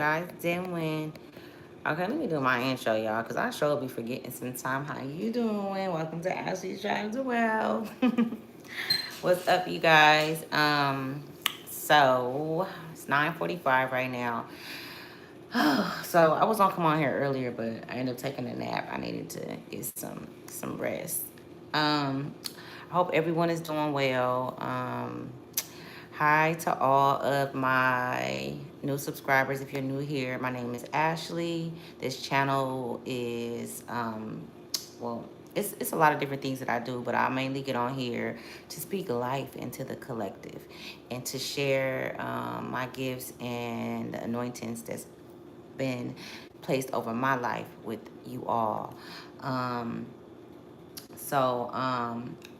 guys doing? Okay, let me do my intro, y'all, because I sure be forgetting sometime. How you doing? Welcome to Ashley's Travels Well. What's up, you guys? So it's 9:45 right now. So I was gonna come on here earlier, but I ended up taking a nap. I needed to get some rest. I hope everyone is doing well. Hi to all of my new subscribers. If you're new here, my name is Ashley. This channel is well, it's a lot of different things that I do, but I mainly get on here to speak life into the collective and to share my gifts and the anointings that's been placed over my life with you all. Um, so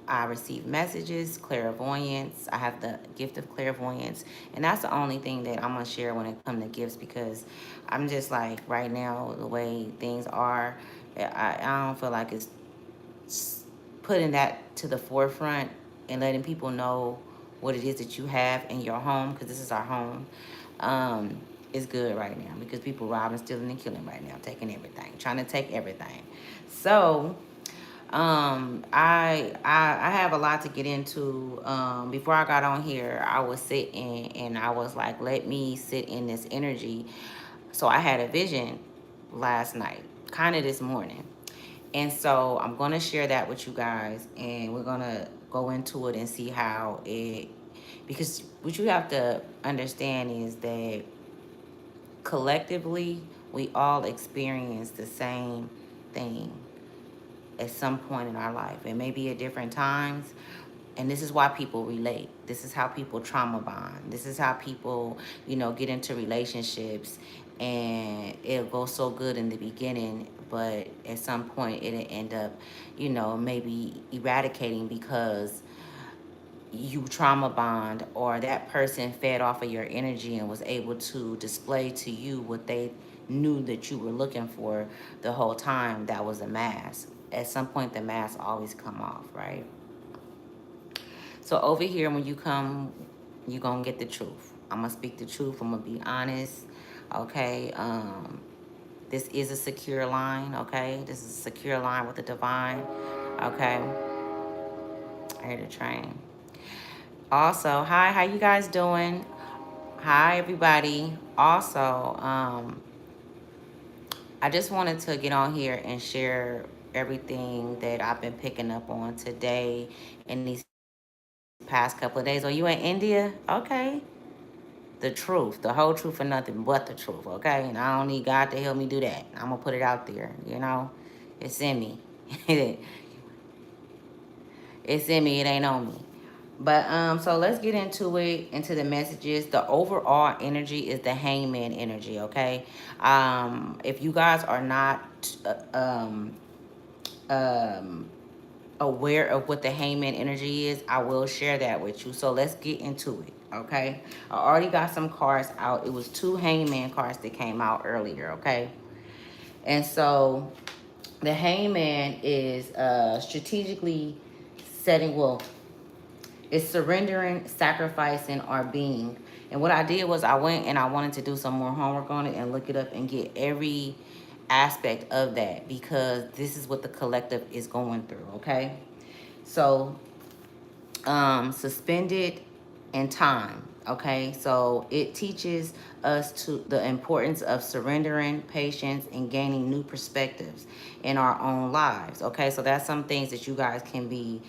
I receive messages, clairvoyance. I have the gift of clairvoyance, and that's the only thing that I'm gonna share when it comes to gifts because I'm just like right now the way things are. I don't feel like it's putting that to the forefront and letting people know what it is that you have in your home because this is our home. Um, is good right now because people robbing, stealing, and killing right now, taking everything, trying to take everything. So I have a lot to get into. Before I got on here, I was sitting and I was like, let me sit in this energy. So I had a vision last night, kind of this morning. And so I'm gonna share that with you guys and we're gonna go into it and see how it because what you have to understand is that collectively we all experience the same thing at some point in our life. It may be at different times. And this is why people relate. This is how people trauma bond. This is how people, get into relationships and it'll go so good in the beginning, but at some point it'll end up, maybe eradicating because you trauma bond or that person fed off of your energy and was able to display to you what they knew that you were looking for the whole time. That was a mask. At some point the mask always come off, right? So over here when you come, you're gonna get the truth. I'm gonna speak the truth. I'm gonna be honest. Okay. This is a secure line, okay? This is a secure line with the divine. Okay. I hear the train. Also, hi, how you guys doing? Hi, everybody. Also, I just wanted to get on here and share everything that I've been picking up on today in these past couple of days. Are you in India? Okay. The truth, the whole truth and nothing but the truth, okay? And I don't need God to help me do that. I'm gonna put it out there, It's in me. It's in me, it ain't on me. But so let's get into it, into the messages. The overall energy is the hangman energy, okay? If you guys are not um aware of what the hangman energy is, I will share that with you. So let's get into it, okay? I already got some cards out. It was two hangman cards that came out earlier, okay? And so the hangman is strategically setting, well, it's surrendering, sacrificing, or being. And what I did was I went and I wanted to do some more homework on it and look it up and get every aspect of that because this is what the collective is going through, okay? So, suspended in time, okay? So it teaches us to the importance of surrendering, patience, and gaining new perspectives in our own lives, okay? So that's some things that you guys can be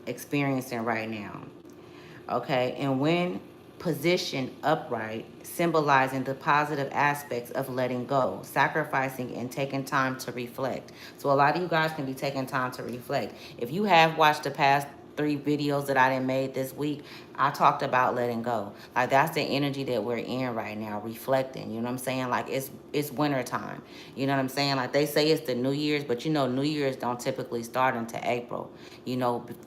experiencing right now, okay? And when positioned upright, symbolizing the positive aspects of letting go, sacrificing, and taking time to reflect. So a lot of you guys can be taking time to reflect. If you have watched the past 3 videos that I done made this week, I talked about letting go. Like that's the energy that we're in right now, reflecting. You know what I'm saying? Like it's winter time. You know what I'm saying? Like they say it's the New Year's, but New Year's don't typically start until April.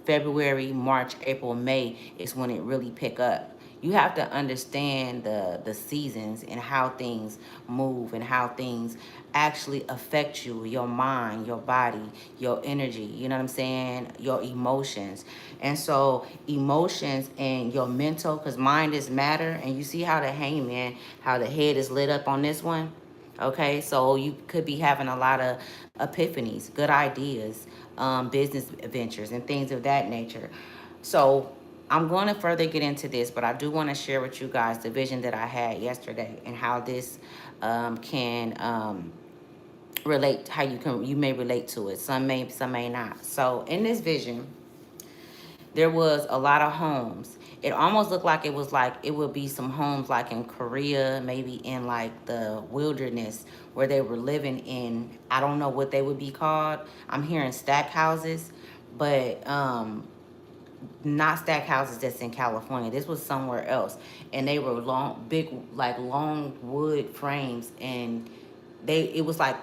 February, March, April, May is when it really pick up. You have to understand the seasons and how things move and how things actually affect you, your mind, your body, your energy, you know what I'm saying, your emotions. And so emotions and your mental, because mind is matter, and you see how the hangman, how the head is lit up on this one. Okay, so you could be having a lot of epiphanies, good ideas, business ventures, and things of that nature. So I'm going to further get into this, but I do want to share with you guys the vision that I had yesterday and how this can relate, how you may relate to it. Some may not. So in this vision, there was a lot of homes. It almost looked like it would be some homes like in Korea, maybe in like the wilderness where they were living in. I don't know what they would be called. I'm hearing stack houses, but not stack houses that's in California. This was somewhere else, and they were long, big, like long wood frames, and it was like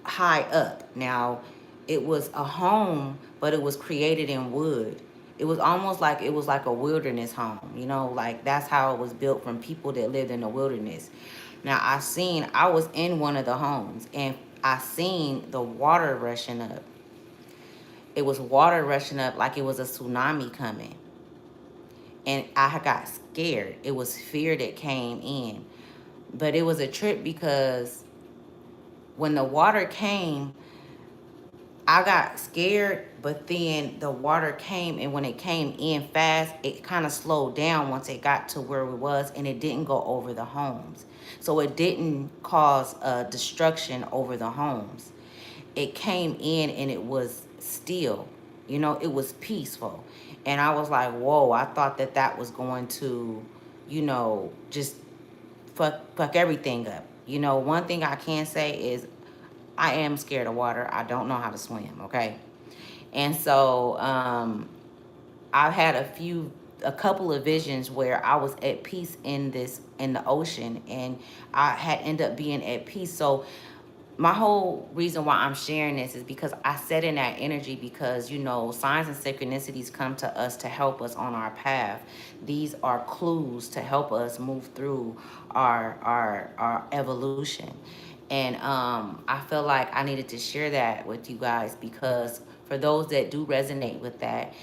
high up. Now, it was a home, but it was created in wood. It was almost like it was like a wilderness home, you know, like that's how it was built from people that lived in the wilderness. Now, I was in one of the homes, and I seen the water rushing up. It was water rushing up like it was a tsunami coming. And I got scared. It was fear that came in. But it was a trip because when the water came, I got scared, but then the water came, and when it came in fast, it kind of slowed down once it got to where it was, and it didn't go over the homes. So it didn't cause destruction over the homes. It came in and it was still, you know, it was peaceful. And I was like, whoa, I thought that that was going to, you know, just fuck everything up. You know, one thing I can say is I am scared of water. I don't know how to swim, okay? And so I've had a couple of visions where I was at peace in the ocean, and I had ended up being at peace. So my whole reason why I'm sharing this is because I set in that energy because, you know, signs and synchronicities come to us to help us on our path. These are clues to help us move through our evolution. And I feel like I needed to share that with you guys because for those that do resonate with that,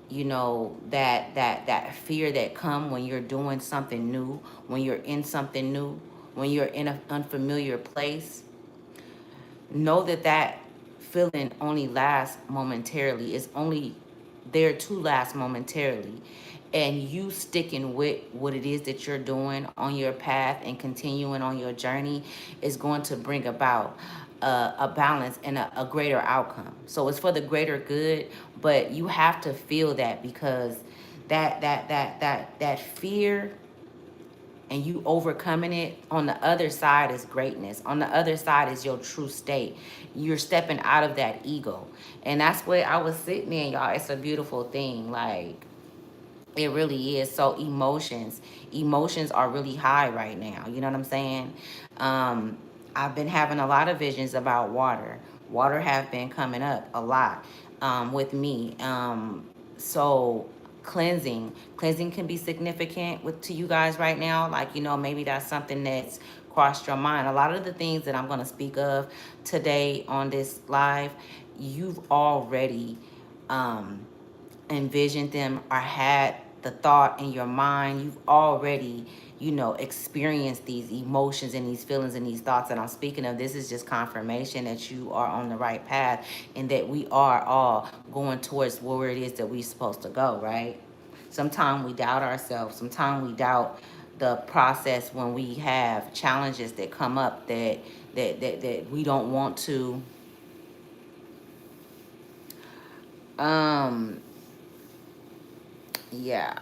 you know, that fear that come when you're doing something new, when you're in something new, when you're in an unfamiliar place, know that that feeling only lasts momentarily. It's only there to last momentarily. And you sticking with what it is that you're doing on your path and continuing on your journey is going to bring about a balance and a greater outcome. So it's for the greater good, but you have to feel that because that fear and you overcoming it, on the other side is greatness. On the other side is your true state. You're stepping out of that ego. And that's where I was sitting in, y'all. It's a beautiful thing. Like, it really is. So emotions are really high right now. You know what I'm saying? I've been having a lot of visions about water. Water have been coming up a lot with me. So cleansing can be significant with to you guys right now. Like, you know, maybe that's something that's crossed your mind. A lot of the things that I'm going to speak of today on this live, you've already um, envisioned them or had the thought in your mind. You've already, you know, experienced these emotions and these feelings and these thoughts that I'm speaking of. This is just confirmation that you are on the right path and that we are all going towards where it is that we're supposed to go, right? Sometimes we doubt ourselves. Sometimes we doubt the process when we have challenges that come up that we don't want to um yeah,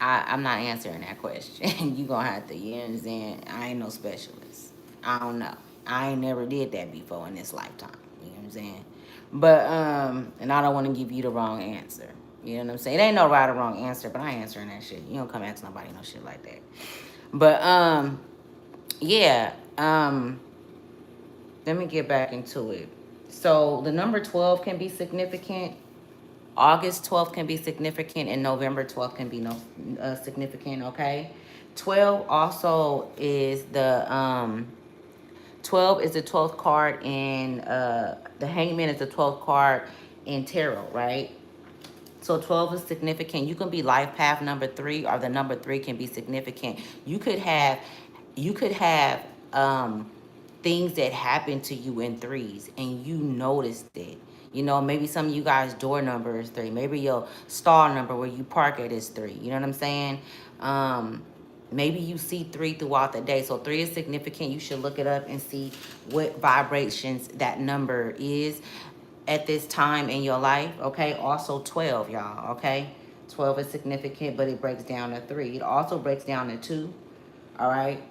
I'm not answering that question. You gonna have to, you know what I'm saying? I ain't no specialist. I don't know. I ain't never did that before in this lifetime. You know what I'm saying? But and I don't want to give you the wrong answer. You know what I'm saying? It ain't no right or wrong answer, but I ain't answering that shit. You don't come ask nobody no shit like that. But yeah. Let me get back into it. So the number 12 can be significant. August 12th can be significant, and November 12th can be no significant, okay? 12 also is the 12 is the 12th card in the hangman is the 12th card in tarot, right? So 12 is significant. You can be life path number 3, or the number 3 can be significant. You could have things that happen to you in threes and you noticed it. You know, maybe some of you guys' door number is 3. Maybe your stall number where you park at is 3. You know what I'm saying? Maybe you see 3 throughout the day. So 3 is significant. You should look it up and see what vibrations that number is at this time in your life, okay? Also 12, y'all, okay? 12 is significant, but it breaks down to 3. It also breaks down to 2, all right?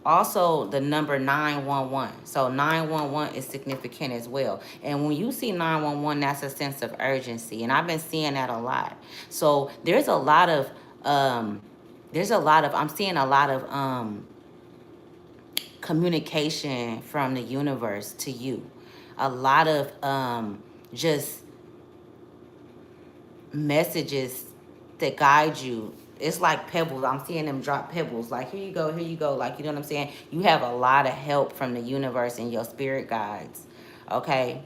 Also, the number 911. So 911 is significant as well. And when you see 911, that's a sense of urgency. And I've been seeing that a lot. So I'm seeing a lot of communication from the universe to you. A lot of just messages that guide you. It's like pebbles. I'm seeing them drop pebbles. Like, here you go, here you go. Like, you know what I'm saying? You have a lot of help from the universe and your spirit guides. Okay?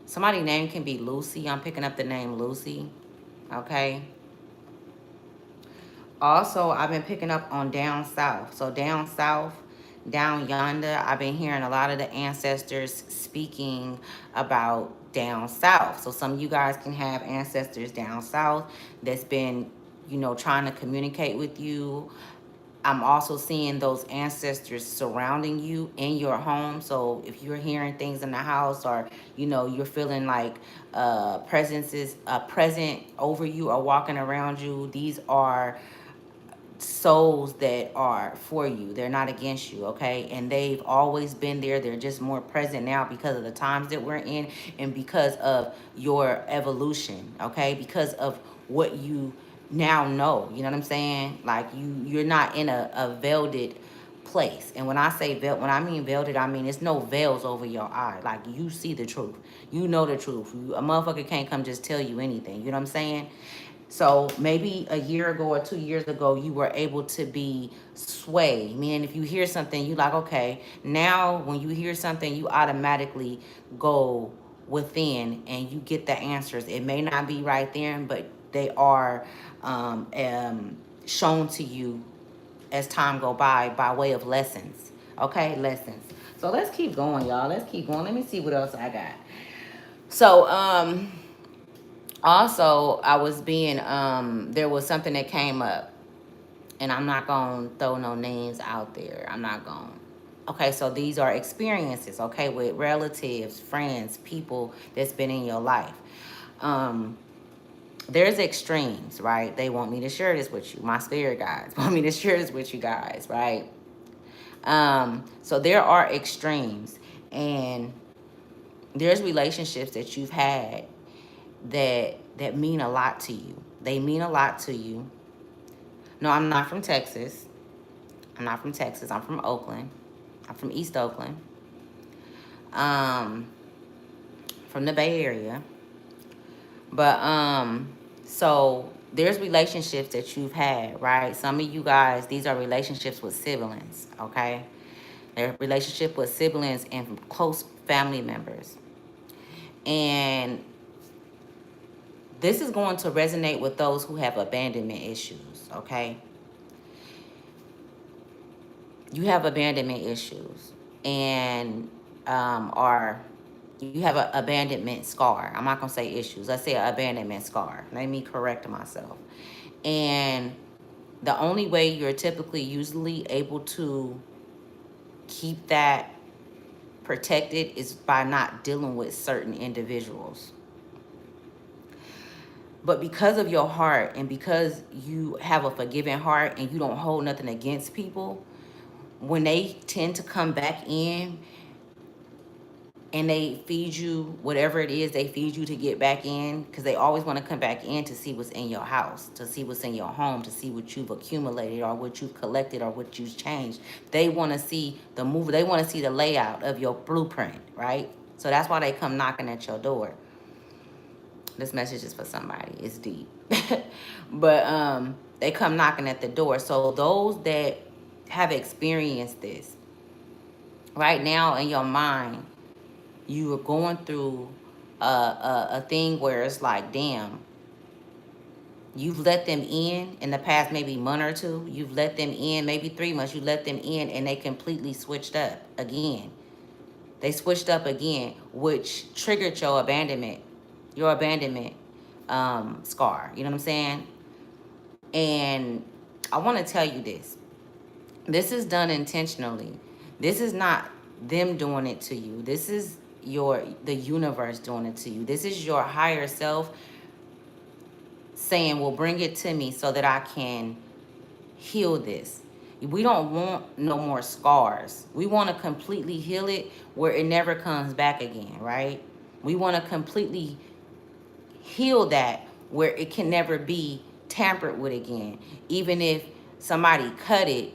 Somebody's name can be Lucy. I'm picking up the name Lucy. Okay? Also, I've been picking up on down south. So down south, down yonder, I've been hearing a lot of the ancestors speaking about down south. So some of you guys can have ancestors down south that's been, you know, trying to communicate with you. I'm also seeing those ancestors surrounding you in your home. So if you're hearing things in the house, or, you know, you're feeling like presences present over you or walking around you, these are souls that are for you. They're not against you, okay? And they've always been there. They're just more present now because of the times that we're in, and because of your evolution, okay? Because of what you now know. You know what I'm saying? Like, you're not in a veiled place. And when I say veil, when I mean veiled, I mean it's no veils over your eye. Like, you see the truth. You know the truth. A motherfucker can't come just tell you anything. You know what I'm saying? So maybe a year ago or 2 years ago, you were able to be sway. Meaning, if you hear something, you like, okay. Now, when you hear something, you automatically go within and you get the answers. It may not be right there, but they are shown to you as time go by way of lessons. Okay, lessons. So let's keep going, y'all. Let's keep going. Let me see what else I got. So, also, I was being, there was something that came up, and I'm not going to throw no names out there. I'm not going to. Okay, so these are experiences, okay, with relatives, friends, people that's been in your life. There's extremes, right? They want me to share this with you. My spirit guides want me to share this with you guys, right? So there are extremes, and there's relationships that you've had that mean a lot to you. They mean a lot to you. No, I'm not from Texas. I'm not from Texas. I'm from Oakland. I'm from East Oakland. Um, from the Bay Area. But so there's relationships that you've had, right? Some of you guys, these are relationships with siblings, okay? They're relationship with siblings and close family members. And this is going to resonate with those who have abandonment issues, okay? You have abandonment issues, and are you have an abandonment scar. I'm not going to say issues. Let's say an abandonment scar. Let me correct myself. And the only way you're typically usually able to keep that protected is by not dealing with certain individuals. But because of your heart, and because you have a forgiving heart and you don't hold nothing against people, when they tend to come back in and they feed you whatever it is they feed you to get back in, because they always want to come back in to see what's in your house, to see what's in your home, to see what you've accumulated or what you've collected or what you've changed. They want to see the move. They want to see the layout of your blueprint, right? So that's why they come knocking at your door. This message is for somebody. It's deep. But they come knocking at the door. So those that have experienced this, right now in your mind, you are going through a thing where it's like, damn, you've let them in the past maybe month or two. You've let them in maybe 3 months. You let them in and they completely switched up again. They switched up again, which triggered your abandonment scar. You know what I'm saying? And I want to tell you this. This is done intentionally. This is not them doing it to you. This is the universe doing it to you. This is your higher self saying, well, bring it to me so that I can heal this. We don't want no more scars. We want to completely heal it where it never comes back again, right? We want to completely heal that where it can never be tampered with again. Even if somebody cut it,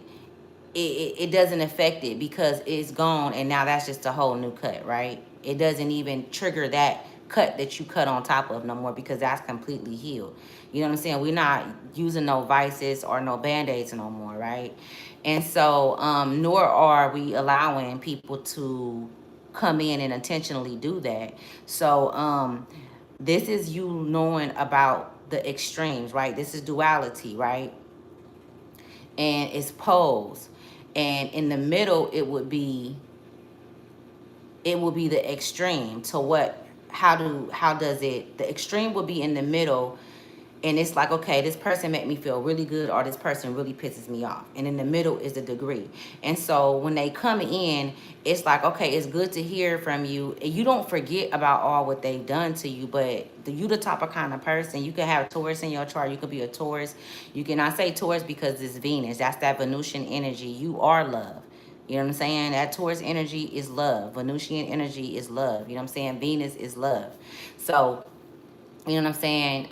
it doesn't affect it because it's gone and now that's just a whole new cut, right? It doesn't even trigger that cut that you cut on top of no more because that's completely healed. You know what I'm saying? We're not using no vices or no band-aids no more, right? And so nor are we allowing people to come in and intentionally do that. So this is you knowing about the extremes, right? This is duality, right? And it's poles. And in the middle it would be the extreme to what how does it the extreme would be in the middle, and it's like, okay, this person make me feel really good or this person really pisses me off, and in the middle is the degree. And so when they come in, it's like, okay, it's good to hear from you, and you don't forget about all what they've done to you, but you the type of kind of person, you can have Taurus in your chart, you could be a Taurus. You cannot say Taurus because it's Venus, that's that Venusian energy. You are love. You know what I'm saying? That Taurus energy is love. Venusian energy is love. You know what I'm saying? Venus is love. So you know what I'm saying?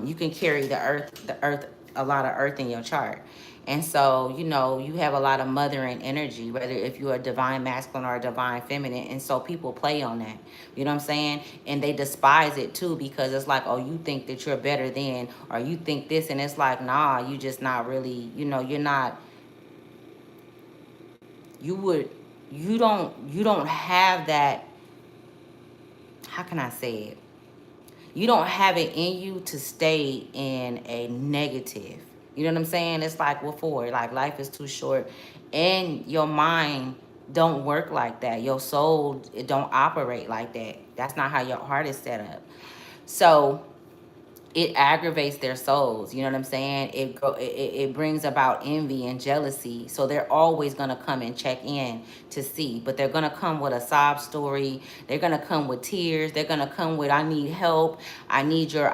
You can carry the earth, a lot of earth in your chart. And so, you have a lot of mothering energy, whether if you're a divine masculine or a divine feminine. And so people play on that. You know what I'm saying? And they despise it too because it's like, oh, you think that you're better than, or you think this. And it's like, nah, you just not really, you're not, you would, you don't have that, how can I say it? You don't have it in you to stay in a negative. You know what I'm saying? It's like, what for? Like, life is too short. And your mind don't work like that. Your soul, it don't operate like that. That's not how your heart is set up. So it aggravates their souls. You know what I'm saying? It brings about envy and jealousy. So they're always gonna come and check in to see, but they're gonna come with a sob story. They're gonna come with tears. They're gonna come with, I need help. I need your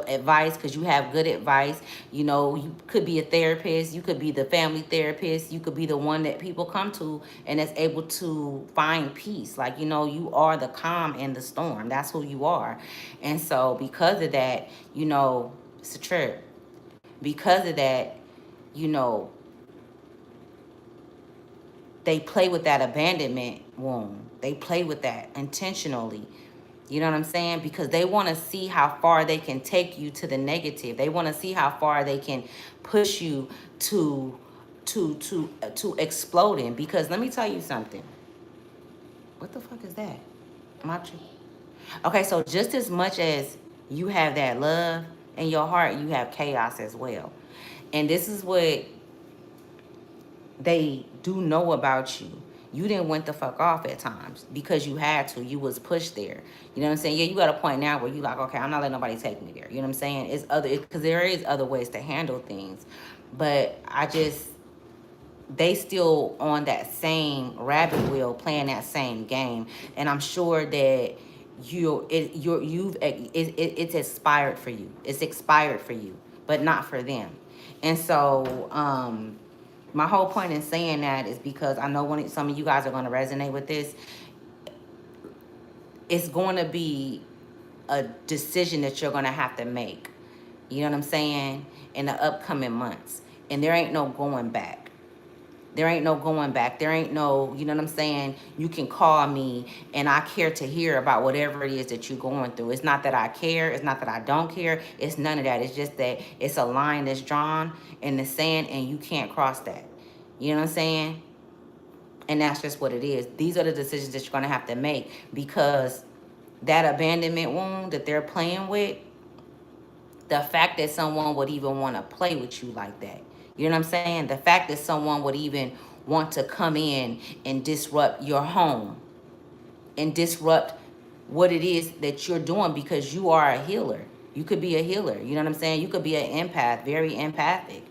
advice because you have good advice. You could be a therapist. You could be the family therapist. You could be the one that people come to and is able to find peace. Like, you are the calm in the storm. That's who you are. And so because of that, it's a trip. Because of that, you know, they play with that abandonment wound. They play with that intentionally. You know what I'm saying? Because they want to see how far they can take you to the negative. They want to see how far they can push you to exploding. Because let me tell you something. What the fuck is that? Am I true? Okay, so just as much as you have that love in your heart, you have chaos as well. And this is what they do know about you. You didn't went the fuck off at times because you had to. You was pushed there. You know what I'm saying? Yeah, you got a point now where you like, okay, I'm not letting nobody take me there. You know what I'm saying? Because there is other ways to handle things, but they still on that same rabbit wheel playing that same game, and I'm sure that it's expired for you. It's expired for you, but not for them. And so my whole point in saying that is because I know some of you guys are going to resonate with this. It's going to be a decision that you're going to have to make. You know what I'm saying? In the upcoming months. And there ain't no going back. There ain't no going back. There ain't no, you know what I'm saying? You can call me and I care to hear about whatever it is that you're going through. It's not that I care. It's not that I don't care. It's none of that. It's just that it's a line that's drawn in the sand and you can't cross that. You know what I'm saying? And that's just what it is. These are the decisions that you're going to have to make, because that abandonment wound that they're playing with, the fact that someone would even want to play with you like that. You know what I'm saying? The fact that someone would even want to come in and disrupt your home and disrupt what it is that you're doing, because you are a healer. You could be a healer. You know what I'm saying? You could be an empath, very empathic.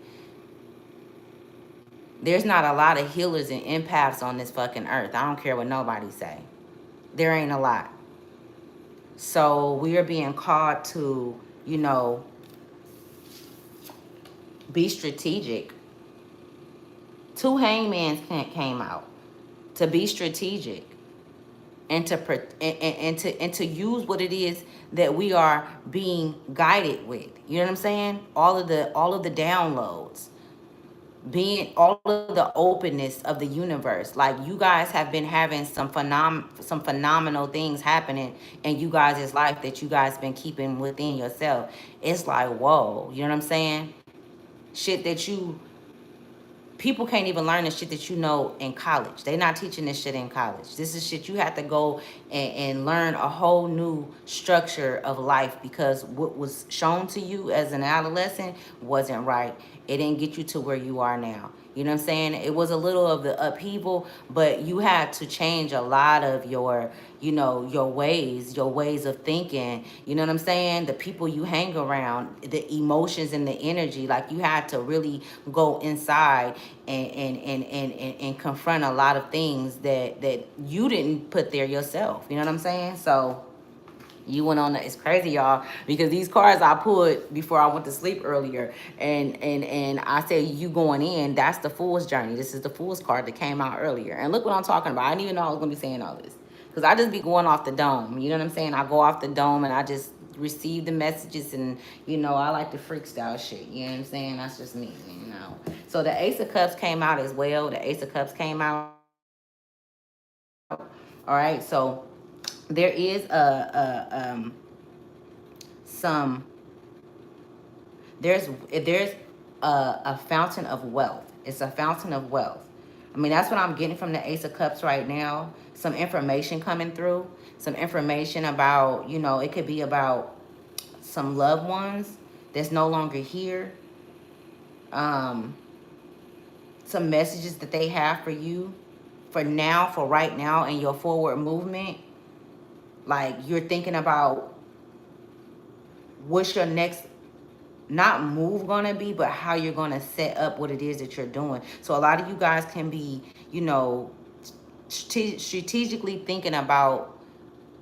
There's not a lot of healers and empaths on this fucking earth. I don't care what nobody say. There ain't a lot. So we are being called to, be strategic. Two hangmans came out to be strategic and to use what it is that we are being guided with. You know what I'm saying? All of the downloads, being all of the openness of the universe. Like, you guys have been having some phenomenal things happening in you guys' life that you guys been keeping within yourself. It's like, whoa, you know what I'm saying? Shit that you People can't even learn the shit that you know in college. They're not teaching this shit in college. This is shit you have to go and learn a whole new structure of life, because what was shown to you as an adolescent wasn't right. It didn't get you to where you are now. You know what I'm saying? It was a little of the upheaval, but you had to change a lot of your ways of thinking. You know what I'm saying? The people you hang around, the emotions and the energy. Like, you had to really go inside and confront a lot of things that you didn't put there yourself. You know what I'm saying? So you went on. It's crazy, y'all, because these cards I pulled before I went to sleep earlier, and I said, you going in, that's the Fool's journey. This is the Fool's card that came out earlier, and look what I'm talking about. I didn't even know I was gonna be saying all this, because I just be going off the dome. You know what I'm saying? I go off the dome and I just receive the messages, and I like the freak style shit. You know what I'm saying? That's just me. So the Ace of Cups came out as well. The Ace of Cups came out. All right, so there is some there's a fountain of wealth. It's a fountain of wealth. I mean, that's what I'm getting from the Ace of Cups right now. Some information coming through. Some information about, it could be about some loved ones that's no longer here. Some messages that they have for you for now, for right now, in your forward movement. Like, you're thinking about what's your next, not move gonna be, but how you're gonna set up what it is that you're doing. So a lot of you guys can be, strategically thinking about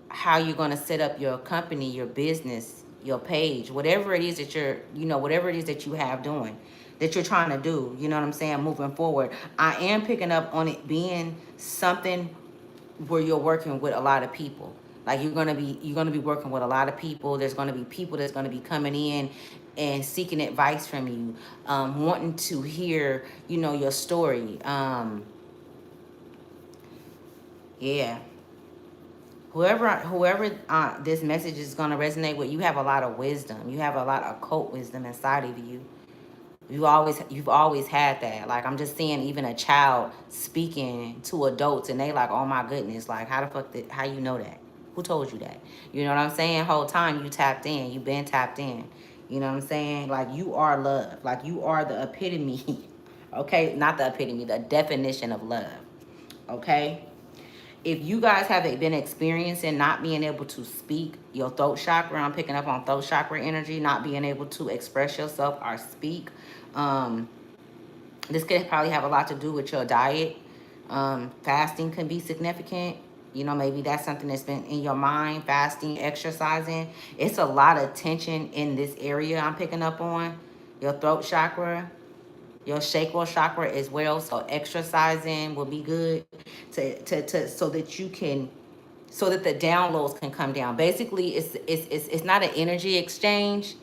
how you're gonna set up your company, your business, your page, whatever it is that whatever it is that you have doing, that you're trying to do. You know what I'm saying? Moving forward, I am picking up on it being something where you're working with a lot of people. Like, you're gonna be working with a lot of people. There's gonna be people that's gonna be coming in and seeking advice from you, wanting to hear, your story. Yeah. Whoever this message is gonna resonate with, you have a lot of wisdom. You have a lot of occult wisdom inside of you. You've always had that. Like, I'm just seeing even a child speaking to adults, and they like, oh my goodness, like, how the fuck how you know that? Who told you that? You know what I'm saying? Whole time you tapped in, you been tapped in. You know what I'm saying? Like, you are love. Like, you are the epitome. Okay, not the epitome, the definition of love. Okay. If you guys have been experiencing not being able to speak your throat chakra, I'm picking up on throat chakra energy, not being able to express yourself or speak. Um, this could probably have a lot to do with your diet. Fasting can be significant. Maybe that's something that's been in your mind. Fasting, exercising. It's a lot of tension in this area I'm picking up on. Your throat chakra, your sacral chakra as well. So exercising will be good so that you can, so that the downloads can come down. Basically, it's not an energy exchange.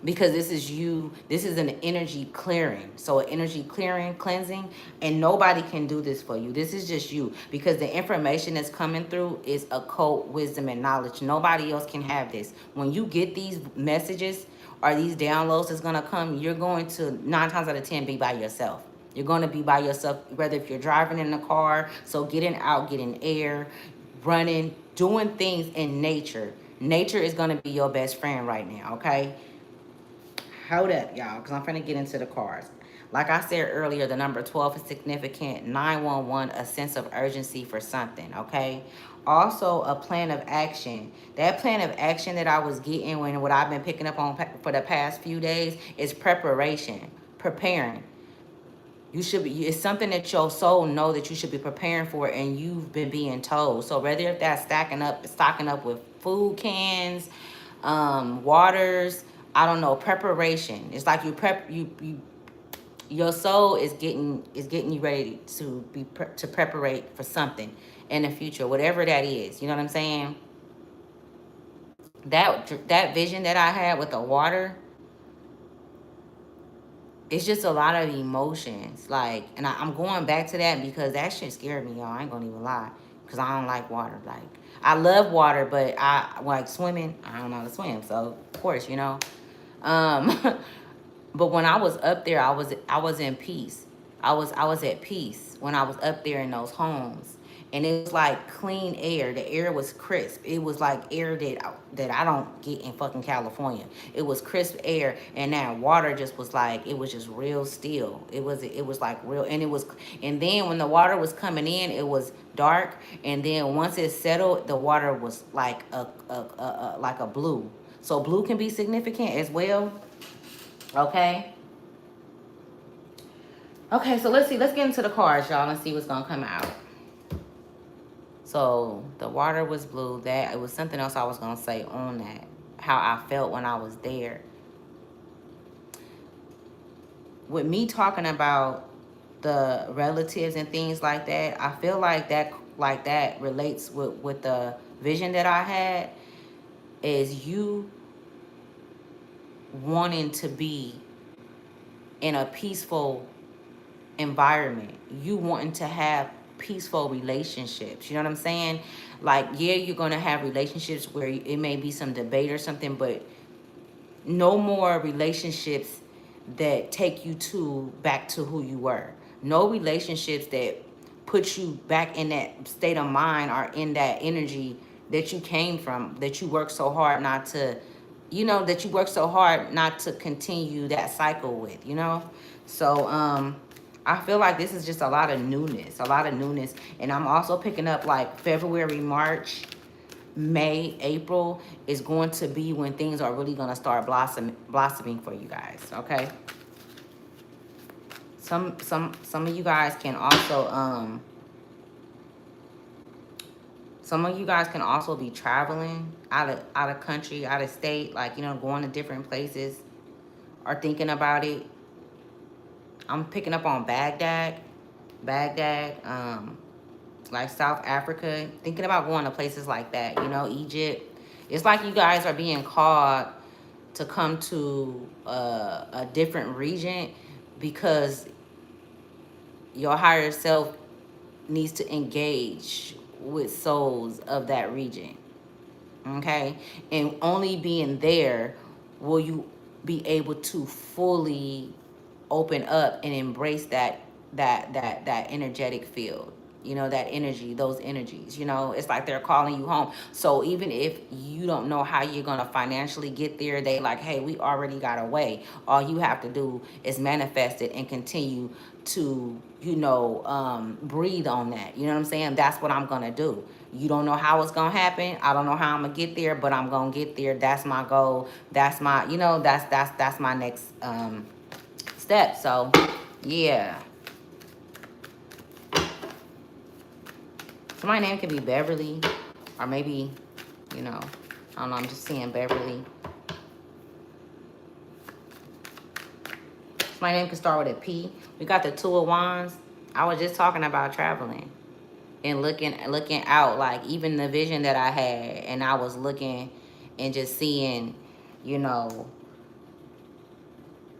because this is you, this is an energy clearing, so an energy clearing, cleansing, and nobody can do this for you. This is just you, because the information that's coming through is occult wisdom and knowledge. Nobody else can have this. When you get these messages or these downloads that's going to come, you're going to 9 times out of 10 be by yourself. You're going to be by yourself, whether if you're driving in the car, so getting out, getting air, running, doing things in nature. Nature is going to be your best friend right now, okay? Hold up, y'all, because I'm finna get into the cards. Like I said earlier, the number 12 is significant. 911, a sense of urgency for something, okay? Also, a plan of action. That plan of action that I was getting, when what I've been picking up on for the past few days, is preparation, preparing. You should be, it's something that your soul know that you should be preparing for, and you've been being told. So whether if that's stocking up with food cans, waters, I don't know, preparation. It's like your soul is getting you ready to to preparate for something in the future, whatever that is. You know what I'm saying? That vision that I had with the water, it's just a lot of emotions. Like, and I'm going back to that because that shit scared me, y'all. I ain't gonna even lie. Because I don't like water. Like, I love water, but I like swimming. I don't know how to swim. So, of course, you know. Um, but when I was up there, I was in peace. I was at peace when I was up there in those homes, and it was like clean air. The air was crisp. It was like air that I don't get in fucking California. It was crisp air, and that water just was like, it was just real still. It was like real, and it was. And then when the water was coming in, it was dark, and then once it settled, the water was like like a blue. So blue can be significant as well. Okay. Okay, so let's see. Let's get into the cards, y'all, and see what's gonna come out. So the water was blue. That it was something else I was gonna say on that. How I felt when I was there. With me talking about the relatives and things like that, I feel like that relates with the vision that I had, is you wanting to be in a peaceful environment. You wanting to have peaceful relationships. You know what I'm saying? Like, yeah, you're going to have relationships where it may be some debate or something, but no more relationships that take you back to who you were. No relationships that put you back in that state of mind or in that energy that you came from, that you worked so hard not to, that you worked so hard not to continue that cycle with, So I feel like this is just a lot of newness, And I'm also picking up like February, March, May, April is going to be when things are really going to start blossoming for you guys, okay? Some of you guys can also some of you guys can also be traveling out of country, out of state, like, going to different places or thinking about it. I'm picking up on Baghdad, like South Africa, thinking about going to places like that, Egypt. It's like you guys are being called to come to a different region because your higher self needs to engage with souls of that region, okay? And only being there will you be able to fully open up and embrace that energetic field, that energy, those energies. It's like they're calling you home. So even if you don't know how you're going to financially get there, they like, hey, we already got a way. All you have to do is manifest it and continue to breathe on that. You know what I'm saying? That's what I'm going to do. You don't know how it's going to happen. I don't know how I'm going to get there, but I'm going to get there. That's my goal. That's my, that's my next step. So yeah, so my name could be Beverly, or maybe, I don't know, I'm just seeing Beverly. My name could start with a P. We got the Two of Wands. I was just talking about traveling and looking out, like even the vision that I had, and I was looking and just seeing,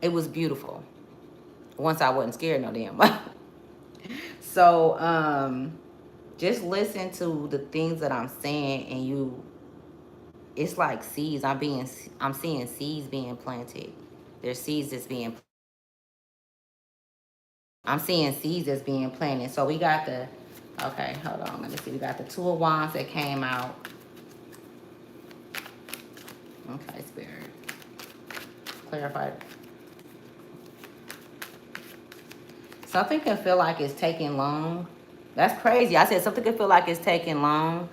It was beautiful. Once I wasn't scared no damn. So just listen to the things that I'm saying, and it's like seeds. I'm seeing seeds being planted. There's seeds that's being, I'm seing seeds that's being planted. So we got the, okay, hold on, let me see. We got the Two of Wands that came out. Okay, Spirit, clarify. Something can feel like it's taking long. That's crazy. I said something can feel like it's taking long.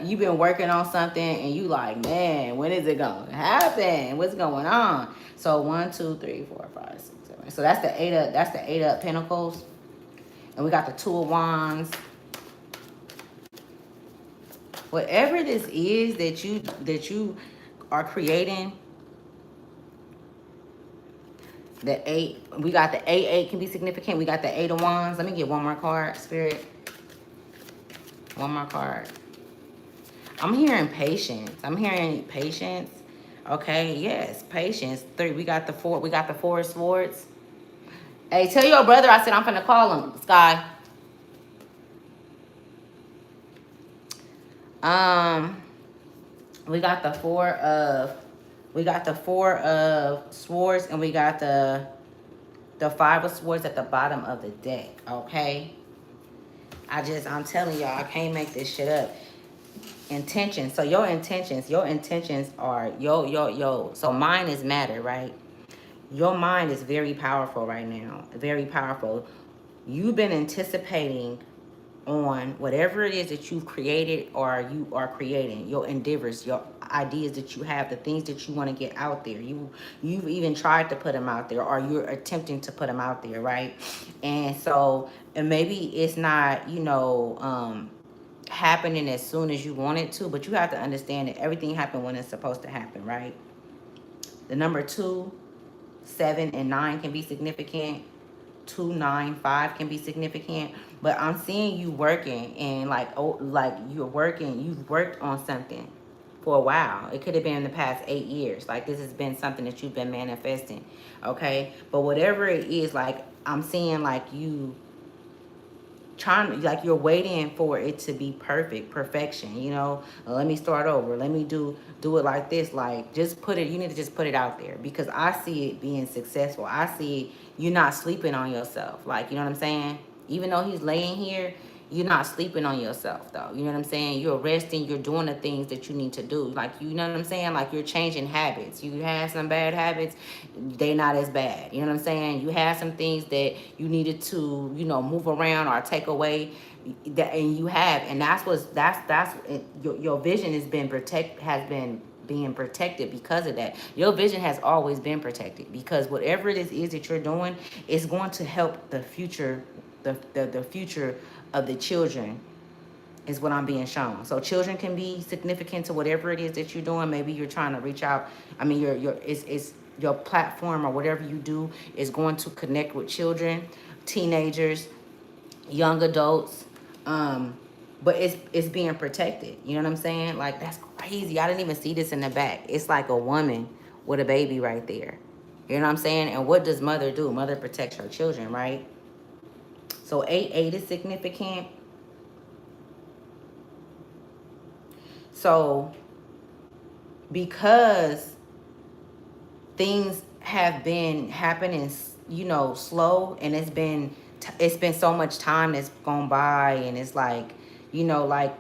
You've been working on something and you like, man, when is it gonna happen? What's going on? So 1, 2, 3, 4, 5, 6, 7. So that's the eight of pentacles. And we got the Two of Wands. Whatever this is that you are creating, the eight, we got the eight can be significant. We got the Eight of Wands. Let me get one more card, Spirit. One more card. I'm hearing patience. I'm hearing patience. Okay, yes, patience. Three. We got the four. We got the Four of Swords. Hey, tell your brother I said I'm finna call him, Sky. Um, we got the Four of Swords, and we got the Five of Swords at the bottom of the deck. Okay. I'm telling y'all, I can't make this shit up. Intentions. So your intentions are yo. So mine is matter, right? Your mind is very powerful right now. Very powerful. You've been anticipating on whatever it is that you've created or you are creating, your endeavors, your ideas that you have, the things that you want to get out there. You've even tried to put them out there, or you're attempting to put them out there, right? And so, and maybe it's not, happening as soon as you want it to, but you have to understand that everything happened when it's supposed to happen, right? The number 2, 7, and 9 can be significant. 2, 9, 5 can be significant. But I'm seeing you working, and like you're working, you've worked on something for a while. It could have been in the past 8 years. Like this has been something that you've been manifesting. Okay. But whatever it is, like I'm seeing like you trying, like you're waiting for it to be perfection, let me start over, let me do it like this, like just put it, you need to just put it out there, because I see it being successful. I see you not sleeping on yourself, like, you know what I'm saying? Even though he's laying here, you're not sleeping on yourself though, you know what I'm saying? You're resting, you're doing the things that you need to do, like, you know what I'm saying? Like you're changing habits. You had some bad habits, they not as bad, you know what I'm saying? You had some things that you needed to, move around or take away, that, and you have, and that's your vision has been being protected because of that. Your vision has always been protected, because whatever it is that you're doing is going to help the future, the future of the children, is what I'm being shown. So children can be significant to whatever it is that you're doing. Maybe you're trying to reach out. I mean, it's your platform or whatever you do is going to connect with children, teenagers, young adults. But it's being protected. You know what I'm saying? Like that's crazy. I didn't even see this in the back. It's like a woman with a baby right there. You know what I'm saying? And what does mother do? Mother protects her children, right? So 8 is significant. So because things have been happening, slow, and it's been so much time that's gone by, and it's like, like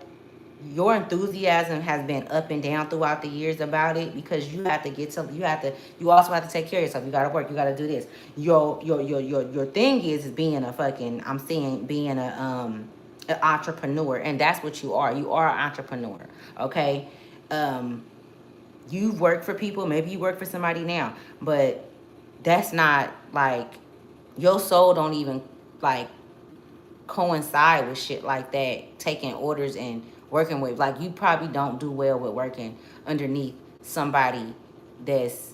your enthusiasm has been up and down throughout the years about it, because you also have to take care of yourself. You got to work, you got to do this. Your thing is being a fucking, I'm seeing being an entrepreneur, and that's what you are. You are an entrepreneur. Okay. You've worked for people, maybe you work for somebody now, but that's not like, your soul don't even like coincide with shit like that, taking orders and working with, like, you probably don't do well with working underneath somebody that's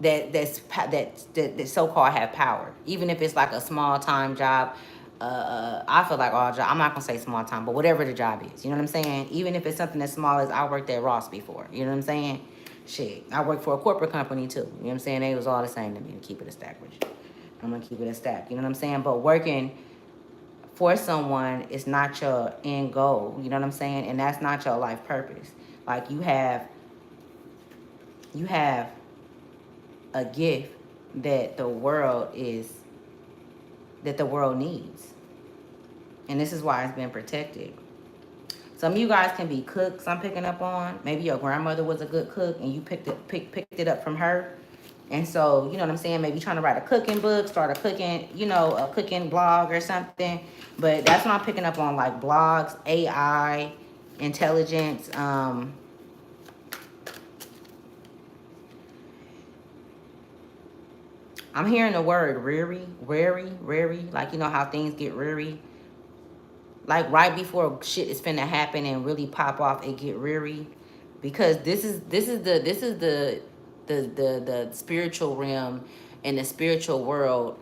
that so-called have power, even if it's like a small time job. I feel like all job, I'm not gonna say small time, but whatever the job is, you know what I'm saying? Even if it's something as small as, I worked at Ross before, you know what I'm saying? Shit, I work for a corporate company too. You know what I'm saying? They was all the same to me, to keep it a stack with you. I'm gonna keep it a stack. You know what I'm saying? But working for someone is not your end goal. You know what I'm saying? And that's not your life purpose. Like you have a gift that the world needs. And this is why it's been protected. Some of you guys can be cooks, I'm picking up on. Maybe your grandmother was a good cook and you picked it up from her. And so, you know what I'm saying? Maybe trying to write a cooking book, start a cooking, a cooking blog or something. But that's what I'm picking up on, like blogs, AI, intelligence. I'm hearing the word reary, like you know how things get reary. Like right before shit is finna happen and really pop off, it get reary. Because this is the spiritual realm and the spiritual world,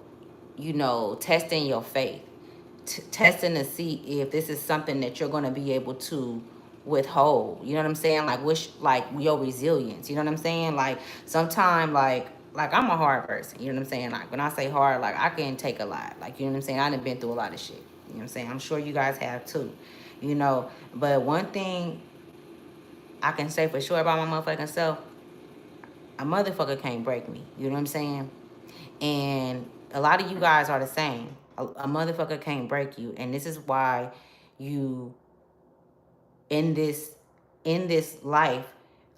testing your faith, testing to see if this is something that you're going to be able to withhold. You know what I'm saying? Like like your resilience. You know what I'm saying? Like sometime like I'm a hard person. You know what I'm saying? Like when I say hard, like I can take a lot. Like you know what I'm saying? I done been through a lot of shit. You know what I'm saying? I'm sure you guys have too. But one thing I can say for sure about my motherfucking self, a motherfucker can't break me. You know what I'm saying? And a lot of you guys are the same. A motherfucker can't break you. And this is why you in this life,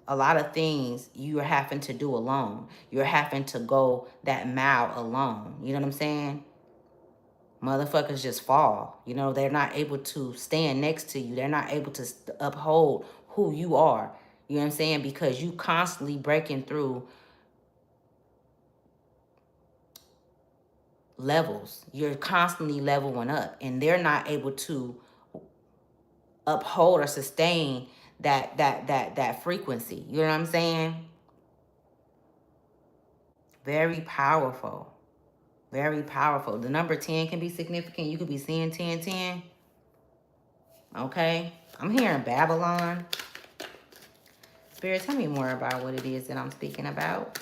a lot of things you're having to do alone. You're having to go that mile alone. You know what I'm saying? Motherfuckers just fall. They're not able to stand next to you. They're not able to uphold who you are. You know what I'm saying? Because you constantly breaking through levels. You're constantly leveling up, and they're not able to uphold or sustain that frequency. You know what I'm saying? Very powerful. Very powerful. The number 10 can be significant. You could be seeing 1010. Okay? I'm hearing Babylon. Spirit, tell me more about what it is that I'm speaking about.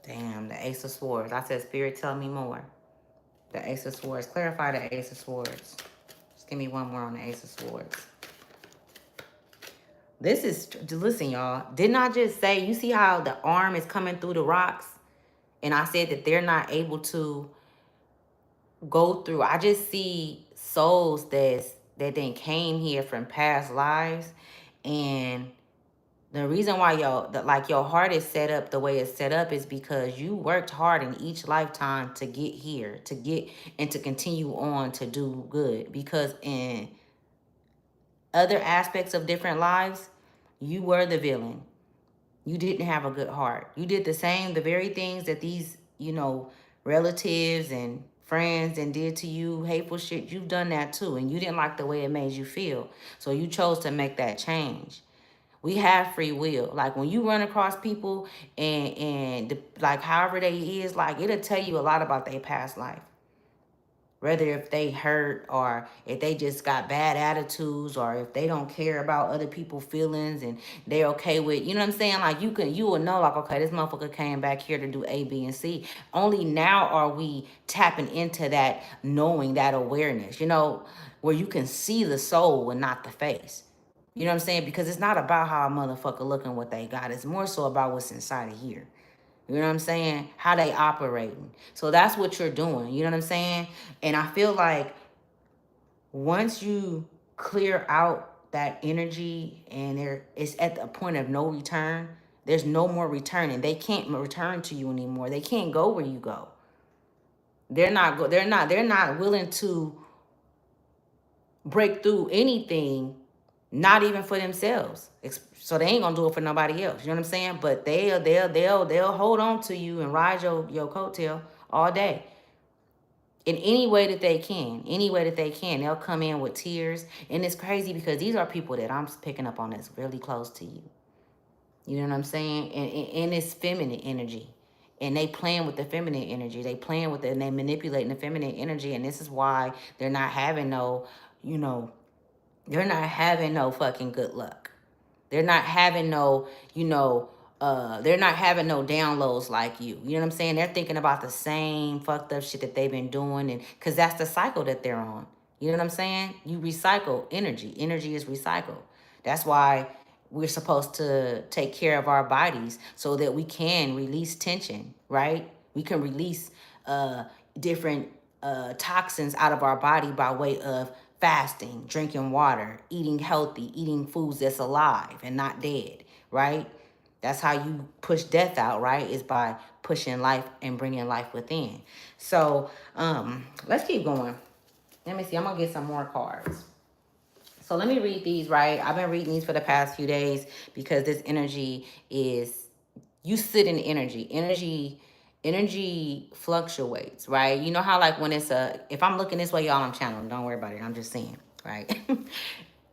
Damn, the Ace of Swords. I said, Spirit, tell me more. The Ace of Swords. Clarify the Ace of Swords. Just give me one more on the Ace of Swords. Listen, y'all. Didn't I just say, you see how the arm is coming through the rocks? And I said that they're not able to go through. I just see souls that then came here from past lives. And the reason why your heart is set up the way it's set up is because you worked hard in each lifetime to get here, to get and to continue on to do good. Because in other aspects of different lives, you were the villain. You didn't have a good heart. You did the very things that these, relatives and friends and did to you, hateful shit. You've done that too. And you didn't like the way it made you feel. So you chose to make that change. We have free will. Like when you run across people like however they is, like it'll tell you a lot about their past life. Whether if they hurt or if they just got bad attitudes or if they don't care about other people's feelings and they're okay with, you know what I'm saying? Like you will know like, okay, this motherfucker came back here to do A, B, and C. Only now are we tapping into that knowing, that awareness, where you can see the soul and not the face. You know what I'm saying? Because it's not about how a motherfucker looking what they got. It's more so about what's inside of here. You know what I'm saying? How they operating. So that's what you're doing. You know what I'm saying? And I feel like once you clear out that energy and it's at the point of no return, there's no more returning. They can't return to you anymore. They can't go where you go. They're not willing to break through anything, not even for themselves. So they ain't gonna do it for nobody else. You know what I'm saying? But they'll hold on to you and ride your coattail all day. In any way that they can. Any way that they can. They'll come in with tears. And it's crazy because these are people that I'm picking up on that's really close to you. You know what I'm saying? And it's feminine energy. And they playing with the feminine energy. They playing with it and they manipulating the feminine energy. And this is why they're not having no, They're not having no fucking good luck. They're not having no, they're not having no downloads like you. You know what I'm saying? They're thinking about the same fucked up shit that they've been doing, and because that's the cycle that they're on. You know what I'm saying? You recycle energy. Energy is recycled. That's why we're supposed to take care of our bodies so that we can release tension, right? We can release uh, different toxins out of our body by way of fasting, drinking water, eating healthy, eating foods that's alive and not dead, right? That's how you push death out, right? Is by pushing life and bringing life within. So let's keep going. Let me see. I'm gonna get some more cards. So let me read these, right? I've been reading these for the past few days because this energy is, you sit in energy. Energy fluctuates, right? You know how like when it's if I'm looking this way, y'all, I'm channeling. Don't worry about it. I'm just saying, right?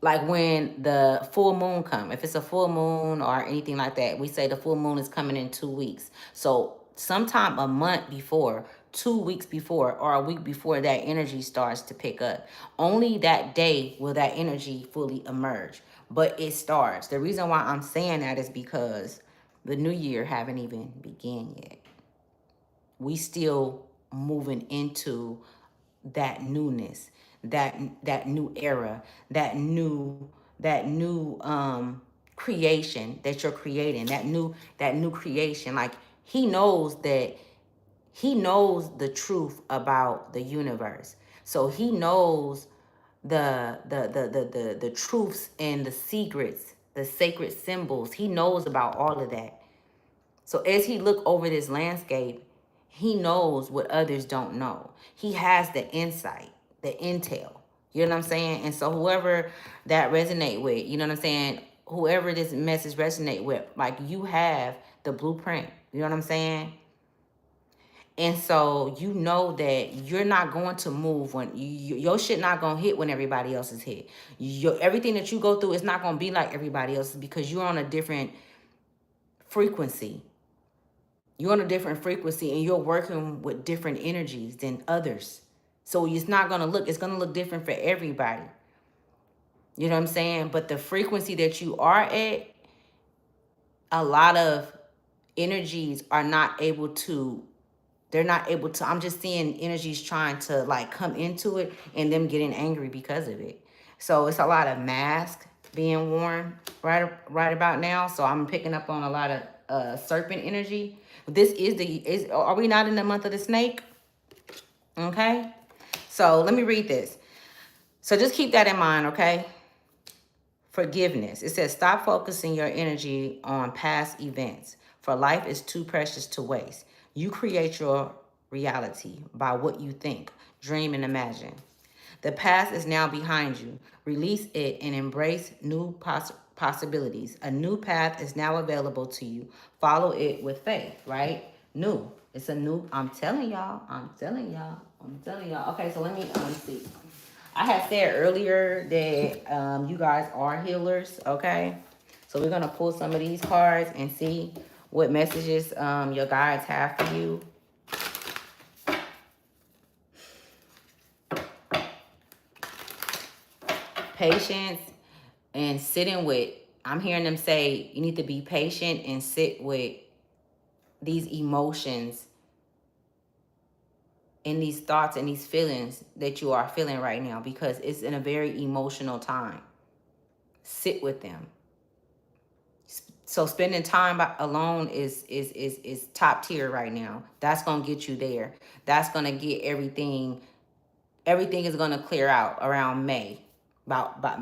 Like when the full moon come, if it's a full moon or anything like that, we say the full moon is coming in 2 weeks. So sometime a month before, 2 weeks before, or a week before, that energy starts to pick up. Only that day will that energy fully emerge, but it starts. The reason why I'm saying that is because the new year haven't even begun yet. We still moving into that newness, that new era, that new creation that you're creating, that new creation. Like he knows the truth about the universe. So he knows the truths and the secrets, the sacred symbols. He knows about all of that. So as he look over this landscape, he knows what others don't know. He has the insight, the intel. You know what I'm saying? And so whoever that resonate with, you know what I'm saying? Whoever this message resonate with, like you have the blueprint. You know what I'm saying? And so you know that you're not going to move when your shit not going to hit when everybody else is hit. Everything that you go through is not going to be like everybody else's because you're on a different frequency. You're on a different frequency and you're working with different energies than others. So it's not going to look, it's going to look different for everybody. You know what I'm saying? But the frequency that you are at, a lot of energies are not able to, they're not able to, I'm just seeing energies trying to like come into it and them getting angry because of it. So it's a lot of masks being worn right about now. So I'm picking up on a lot of serpent energy. This is are we not in the month of the snake? Okay. So let me read this. So just keep that in mind, okay? Forgiveness. It says, stop focusing your energy on past events, for life is too precious to waste. You create your reality by what you think, dream, and imagine. The past is now behind you. Release it and embrace new possibilities. A new path is now available to you. Follow it with faith, right? New. It's a new, I'm telling y'all. Okay, so let me see. I had said earlier that you guys are healers, okay? So we're going to pull some of these cards and see what messages your guides have for you. Patience and sitting with, I'm hearing them say you need to be patient and sit with these emotions and these thoughts and these feelings that you are feeling right now because it's in a very emotional time. Sit with them. So spending time alone is top tier right now. That's gonna get you there. That's gonna get everything. Everything is gonna clear out around May.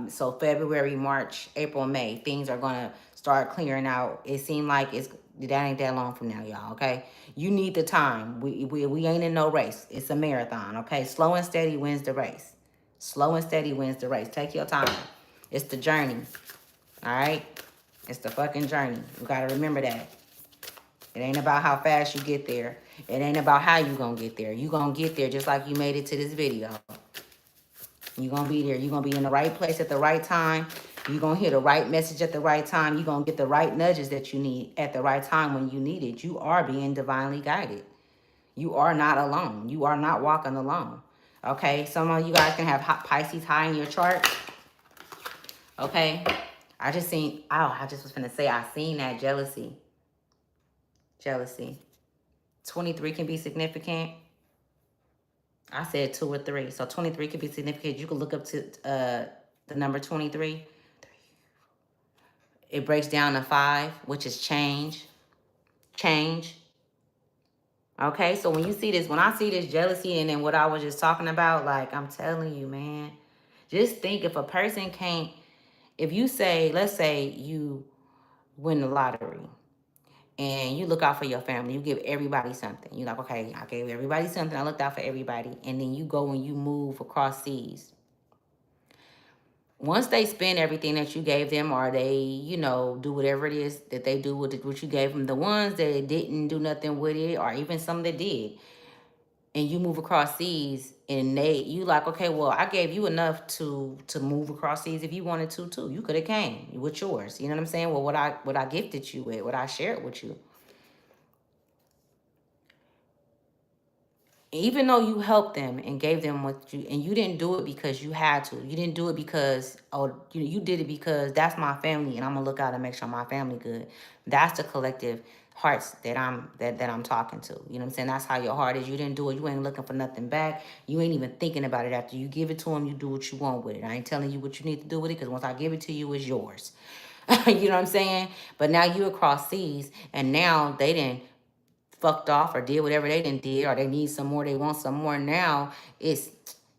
So February, March, April, May, things are gonna start clearing out. It seemed like that ain't that long from now, y'all. Okay, you need the time. We ain't in no race. It's a marathon. Okay, slow and steady wins the race. Slow and steady wins the race. Take your time. It's the journey. All right. It's the fucking journey. You gotta remember that. It ain't about how fast you get there. It ain't about how you gonna get there. You gonna get there just like you made it to this video. You gonna be there. You gonna be in the right place at the right time. You gonna hear the right message at the right time. You gonna get the right nudges that you need at the right time when you need it. You are being divinely guided. You are not alone. You are not walking alone. Okay, some of you guys can have Pisces high in your chart. Okay? I just was finna say, I seen that jealousy. Jealousy. 23 can be significant. I said 2 or 3. So 23 can be significant. You can look up to the number 23. It breaks down to 5, which is change. Change. Okay, so when you see this, when I see this jealousy and then what I was just talking about, like, I'm telling you, man, just think if a person can't, if you say, let's say you win the lottery and you look out for your family, you give everybody something. You're like, okay, I gave everybody something, I looked out for everybody. And then you go and you move across seas. Once they spend everything that you gave them, or they, do whatever it is that they do with what you gave them, the ones that didn't do nothing with it, or even some that did, and you move across seas, and you like, okay, well, I gave you enough to move across seas if you wanted to too. You could have came with yours. You know what I'm saying? Well, what I gifted you with, what I shared with you. Even though you helped them and gave them what you, and you didn't do it because you had to, you didn't do it because, oh, you did it because that's my family and I'm gonna look out and make sure my family good. That's the collective hearts that I'm talking to. You know what I'm saying? That's how your heart is. You didn't do it. You ain't looking for nothing back. You ain't even thinking about it. After you give it to them, you do what you want with it. I ain't telling you what you need to do with it, because once I give it to you, it's yours. You know what I'm saying? But now you across seas, and now they didn't fucked off or did whatever they didn't did, or they need some more, they want some more. Now it's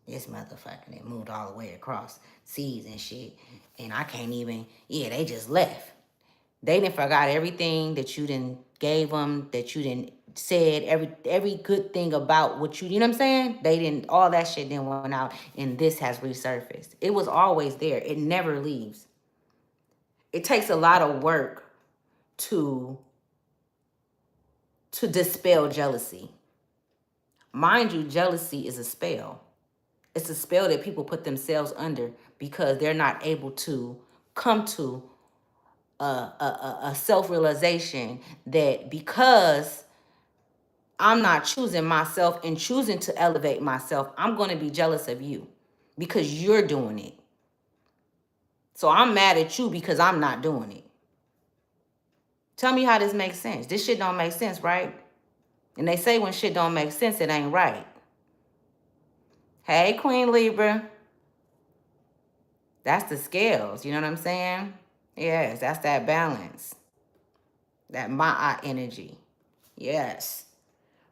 motherfucking, it moved all the way across seas and shit. And I can't even, yeah, they just left. They didn't forgot everything that you didn't gave them, that you didn't said, every good thing about what you know what I'm saying? They didn't, all that shit then went out, and this has resurfaced. It was always there. It never leaves. It takes a lot of work to dispel jealousy. Mind you, jealousy is a spell. It's a spell that people put themselves under because they're not able to come to a self-realization that because I'm not choosing myself and choosing to elevate myself, I'm going to be jealous of you because you're doing it. So I'm mad at you because I'm not doing it. Tell me how this makes sense. This shit don't make sense, right? And they say when shit don't make sense, it ain't right. Hey, Queen Libra. That's the scales. You know what I'm saying? Yes, that's that balance. That my energy. Yes.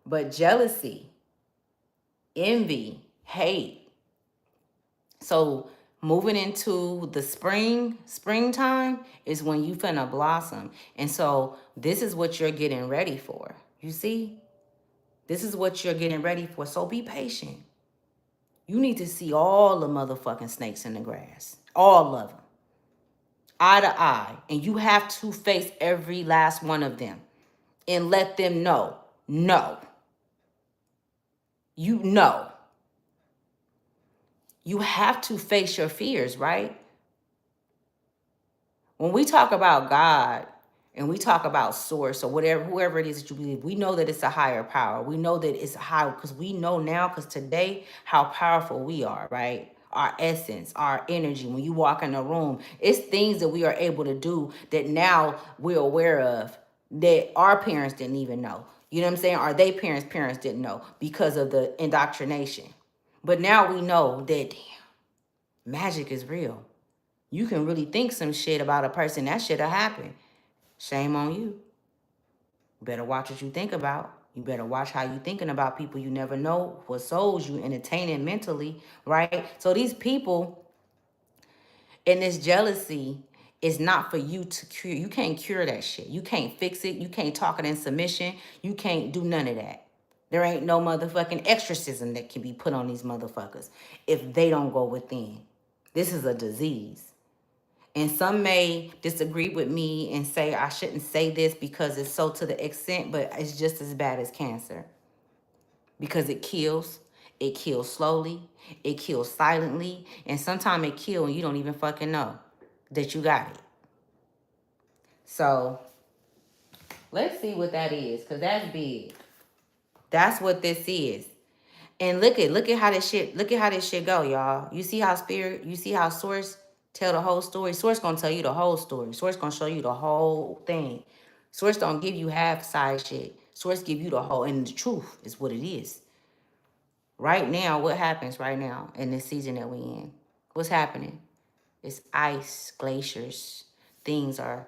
But jealousy, envy, hate. So moving into the springtime is when you finna blossom. And so this is what you're getting ready for. You see? This is what you're getting ready for. So be patient. You need to see all the motherfucking snakes in the grass. All of them. Eye to eye. And you have to face every last one of them and let them know, no. You know. You have to face your fears, right? When we talk about God and we talk about source or whatever, whoever it is that you believe, we know that it's a higher power. We know that it's high because we know now, because today, how powerful we are, right? Our essence, our energy. When you walk in a room, it's things that we are able to do that now we're aware of that our parents didn't even know. You know what I'm saying? Or they parents didn't know because of the indoctrination. But now we know that, damn, magic is real. You can really think some shit about a person, that shit'll happen. Shame on you. You better watch what you think about. You better watch how you thinking about people. You never know what souls you entertaining mentally, right? So these people and this jealousy is not for you to cure. You can't cure that shit. You can't fix it. You can't talk it in submission. You can't do none of that. There ain't no motherfucking exorcism that can be put on these motherfuckers if they don't go within. This is a disease. And some may disagree with me and say I shouldn't say this because it's so to the extent, but it's just as bad as cancer. Because it kills. It kills slowly. It kills silently. And sometimes it kills and you don't even fucking know that you got it. So let's see what that is, because that's big. That's what this is. And look at how this shit go, y'all. You see how spirit, you see how source Tell the whole story. Source gonna tell you the whole story. Source gonna show you the whole thing. Source don't give you half side shit. Source give you the whole, and the truth is what it is. Right now, what happens right now in this season that we in? What's happening? It's ice, glaciers. Things are,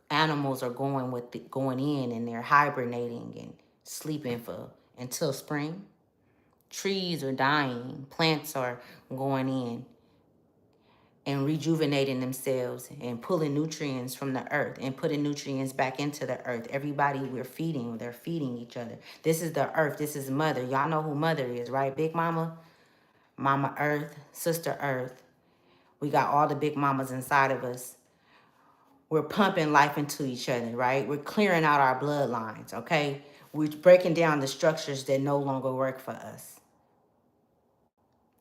animals are going with going in, and they're hibernating and sleeping for until spring. Trees are dying. Plants are going in and rejuvenating themselves and pulling nutrients from the earth and putting nutrients back into the earth. Everybody we're feeding, they're feeding each other. This is the earth. This is mother. Y'all know who mother is, right? Big mama, mama earth, sister earth. We got all the big mamas inside of us. We're pumping life into each other, right? We're clearing out our bloodlines, okay? We're breaking down the structures that no longer work for us.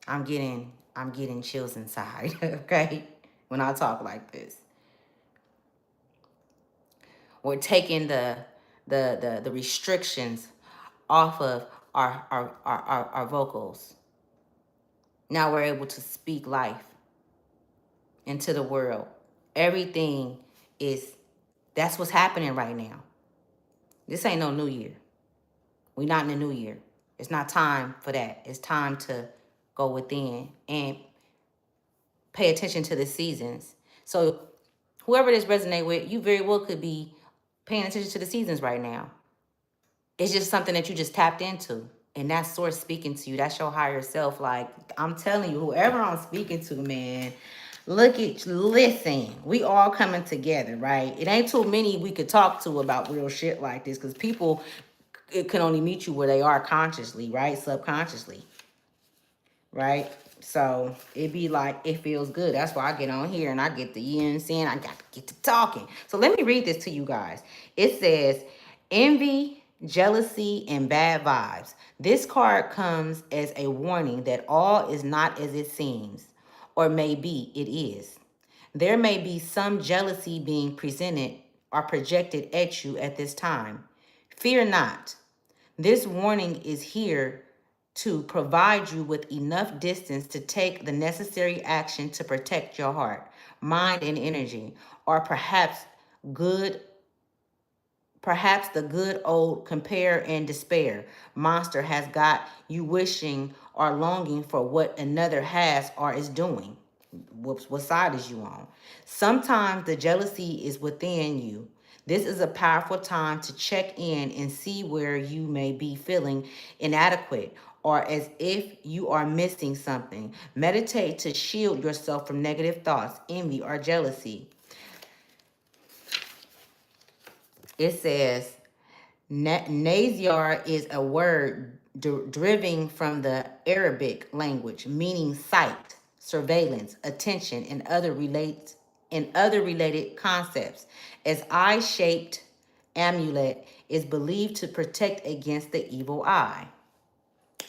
I'm getting chills inside, okay? When I talk like this. We're taking the restrictions off of our vocals. Now we're able to speak life into the world. Everything is, that's what's happening right now. This ain't no new year. We're not in the new year. It's not time for that. It's time to go within and pay attention to the seasons. So whoever this resonate with, you very well could be paying attention to the seasons right now. It's just something that you just tapped into. And that's source speaking to you. That's your higher self. Like, I'm telling you, whoever I'm speaking to, man, listen, we all coming together, right? It ain't too many we could talk to about real shit like this, because people, it can only meet you where they are consciously, right? Subconsciously, right? So it be like, it feels good. That's why I get on here and I get the, you know what I'm saying? I got to get to talking. So let me read this to you guys. It says, envy, jealousy, and bad vibes. This card comes as a warning that all is not as it seems, or maybe it is. There may be some jealousy being presented or projected at you at this time. Fear not. This warning is here to provide you with enough distance to take the necessary action to protect your heart, mind, and energy, or good perhaps the good old compare and despair monster has got you wishing or longing for what another has or is doing. Whoops, what side is you on? Sometimes the jealousy is within you. This is a powerful time to check in and see where you may be feeling inadequate or as if you are missing something. Meditate to shield yourself from negative thoughts, envy, or jealousy. It says, Nazar is a word deriving from the Arabic language, meaning sight, surveillance, attention, and other related concepts. As eye-shaped amulet is believed to protect against the evil eye.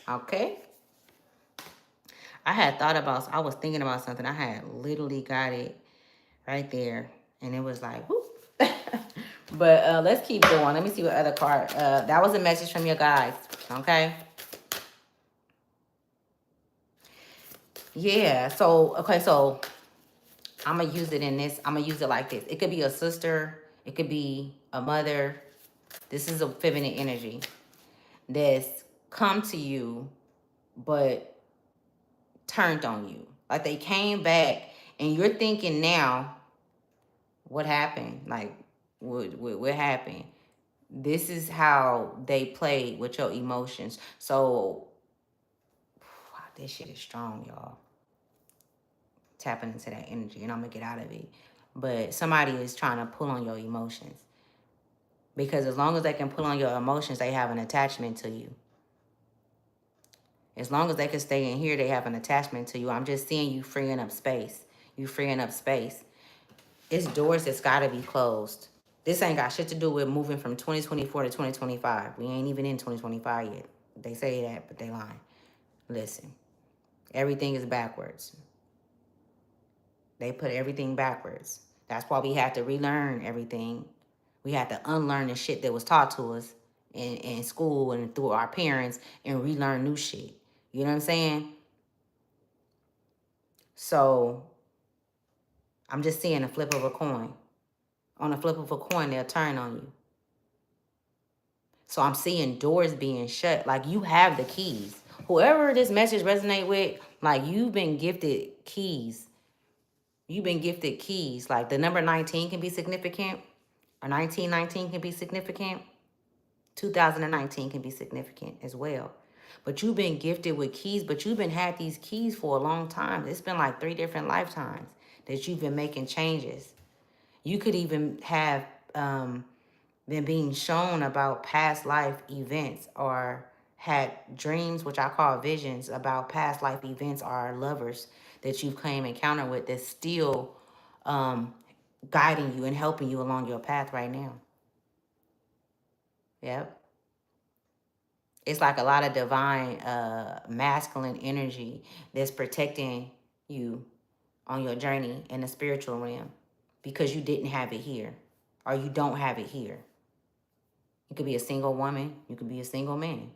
Okay? I was thinking about something. I had literally got it right there. And it was like, whoop. But let's keep going. Let me see what other card. That was a message from your guys. Okay. Yeah. So, okay. So I'm going to use it in this. I'm going to use it like this. It could be a sister. It could be a mother. This is a feminine energy that's come to you, but turned on you. Like they came back and you're thinking now, what happened? Like, what happened? This is how they play with your emotions. So, wow, this shit is strong, y'all. Tapping into that energy, and I'm gonna get out of it. But somebody is trying to pull on your emotions. Because as long as they can pull on your emotions, they have an attachment to you. As long as they can stay in here, they have an attachment to you. I'm just seeing you freeing up space. You freeing up space. It's doors that's gotta be closed. This ain't got shit to do with moving from 2024 to 2025. We ain't even in 2025 yet. They say that, but they lying. Listen, everything is backwards. They put everything backwards. That's why we have to relearn everything. We have to unlearn the shit that was taught to us in school and through our parents and relearn new shit. You know what I'm saying? So I'm just seeing a flip of a coin. On a flip of a coin, they'll turn on you. So I'm seeing doors being shut. Like, you have the keys. Whoever this message resonate with, like, you've been gifted keys. You've been gifted keys. Like, the number 19 can be significant. Or 1919 can be significant. 2019 can be significant as well. But you've been gifted with keys, but you've been had these keys for a long time. It's been like 3 different lifetimes that you've been making changes. You could even have been being shown about past life events, or had dreams, which I call visions, about past life events or lovers that you've came encounter with that's still um, guiding you and helping you along your path right now. Yep. It's like a lot of divine masculine energy that's protecting you on your journey in the spiritual realm, because you didn't have it here, or you don't have it here. You could be a single woman, you could be a single man,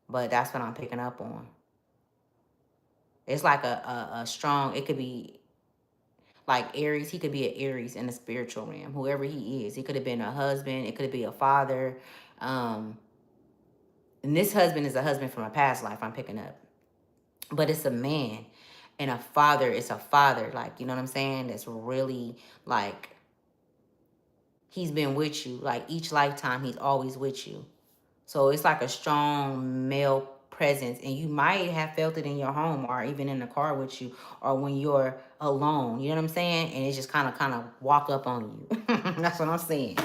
but that's what I'm picking up on. It's like a strong, it could be like Aries. He could be an Aries in the spiritual realm, whoever he is. He could have been a husband, it could be a father. Um, and this husband is a husband from a past life I'm picking up. But it's a man, and a father is a father. Like, you know what I'm saying? That's really like, he's been with you. Like, each lifetime, he's always with you. So it's like a strong male presence, and you might have felt it in your home, or even in the car with you, or when you're alone. You know what I'm saying? And it's just kind of walk up on you. That's what I'm saying,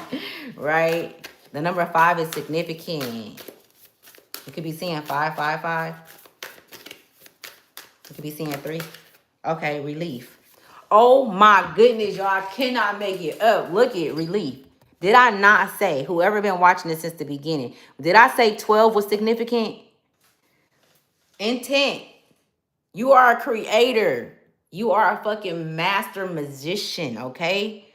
right? The number 5 is significant. You could be seeing 555. You could be seeing 3. Okay, relief. Oh my goodness, y'all. I cannot make it up. Look at relief. Did I not say, whoever been watching this since the beginning, did I say 12 was significant? Intent. You are a creator. You are a fucking master magician, okay?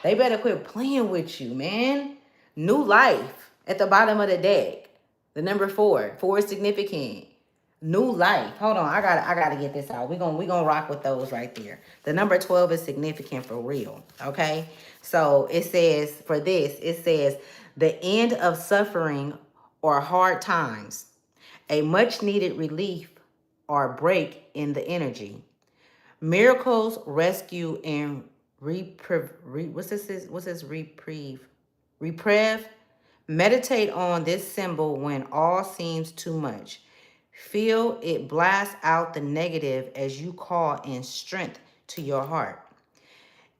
They better quit playing with you, man. New life at the bottom of the deck. The number 4. 4 is significant. New life. Hold on, I gotta get this out. We gonna rock with those right there. The number 12 is significant for real. Okay. So it says, for this, it says the end of suffering or hard times, a much needed relief or break in the energy. Miracles, rescue, and what's this reprieve? Reprieve. Meditate on this symbol when all seems too much. Feel it blast out the negative as you call in strength to your heart.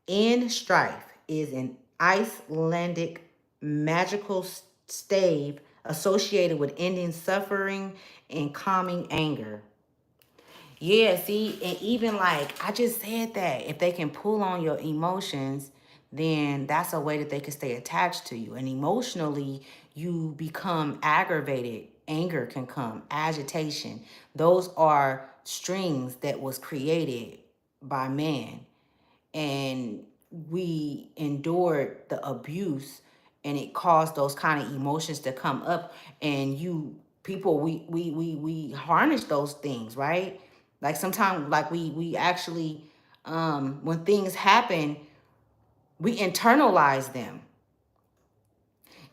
End strife is an Icelandic magical stave associated with ending suffering and calming anger. Yeah, see, and even like I just said that if they can pull on your emotions, then that's a way that they can stay attached to you. And emotionally, you become aggravated. Anger can come, agitation. Those are strings that was created by man, and we endured the abuse, and it caused those kind of emotions to come up, and you people we harness those things, right? Like sometimes, like we actually when things happen, we internalize them.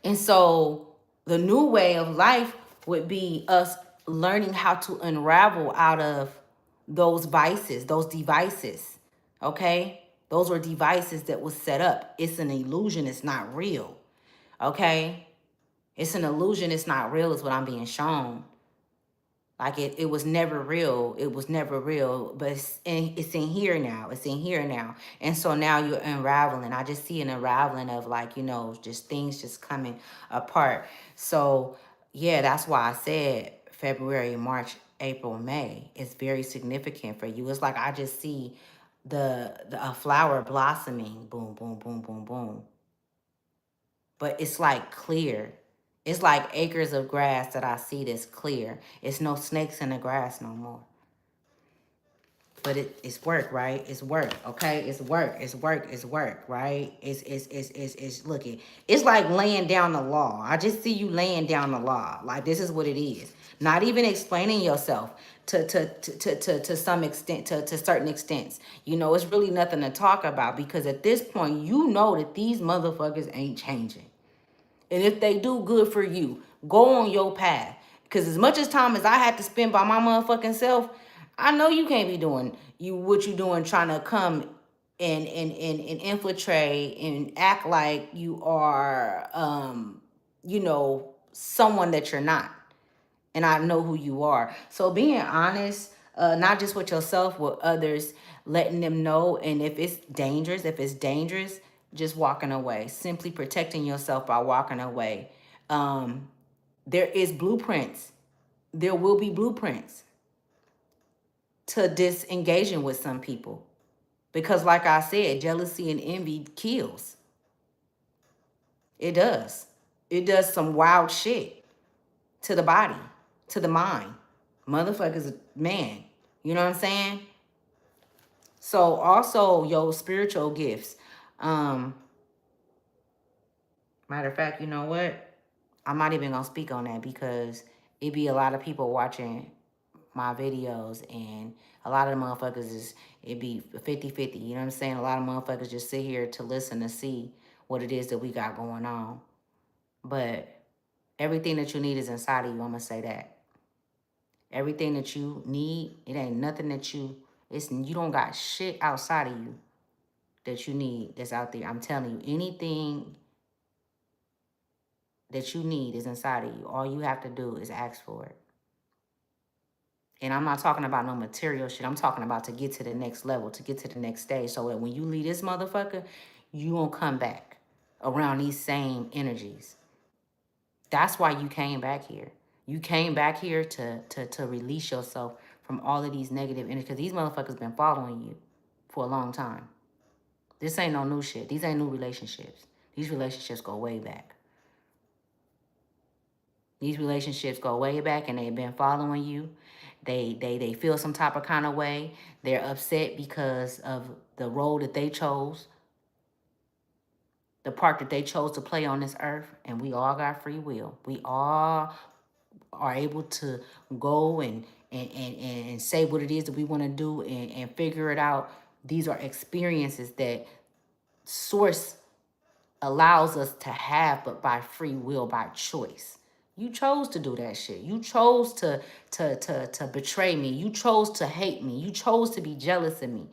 And so the new way of life would be us learning how to unravel out of those vices, those devices. Okay? Those were devices that was set up. It's an illusion, it's not real. Okay? It's an illusion, it's not real, is what I'm being shown. Like it was never real. It was never real. But it's in here now. It's in here now. And so now you're unraveling. I just see an unraveling of, like, just things just coming apart. So yeah, that's why I said February, March, April, May is very significant for you. It's like I just see the a flower blossoming. Boom, boom, boom, boom, boom. But it's like clear. It's like acres of grass that I see that's clear. It's no snakes in the grass no more. But it's work, right? It's work, okay? It's work. It's work. It's work, right? It's look it. It's like laying down the law. I just see you laying down the law. Like this is what it is. Not even explaining yourself to some extent, to certain extents. You know, it's really nothing to talk about because at this point, you know that these motherfuckers ain't changing. And if they do, good for you. Go on your path. Because as much as time as I had to spend by my motherfucking self, I know you can't be doing what you doing trying to come and infiltrate and act like you are someone that you're not. And I know who you are. So being honest, not just with yourself, with others, letting them know. And if it's dangerous, just walking away. Simply protecting yourself by walking away. Um, there is blueprints. There will be blueprints to disengaging with some people. Because like I said, jealousy and envy kills. It does. It does some wild shit to the body, to the mind. Motherfuckers, man. You know what I'm saying? So also your spiritual gifts. Um, Matter of fact, you know what? I'm not even gonna speak on that because it be a lot of people watching my videos and a lot of the motherfuckers it be 50-50. You know what I'm saying? A lot of motherfuckers just sit here to listen to see what it is that we got going on. But everything that you need is inside of you. I'm gonna say that. Everything that you need, it ain't nothing that you don't got shit outside of you that you need that's out there. I'm telling you, anything that you need is inside of you. All you have to do is ask for it. And I'm not talking about no material shit. I'm talking about to get to the next level, to get to the next stage. So that when you leave this motherfucker, you won't come back around these same energies. That's why you came back here. You came back here to release yourself from all of these negative energies. Because these motherfuckers been following you for a long time. This ain't no new shit. These ain't new relationships. These relationships go way back. These relationships go way back and they've been following you. They feel some type of kind of way. They're upset because of the role that they chose, the part that they chose to play on this earth. And we all got free will. We all are able to go and say what it is that we want to do and figure it out. These are experiences that source allows us to have, but by free will, by choice. You chose to do that shit. You chose to betray me. You chose to hate me. You chose to be jealous of me.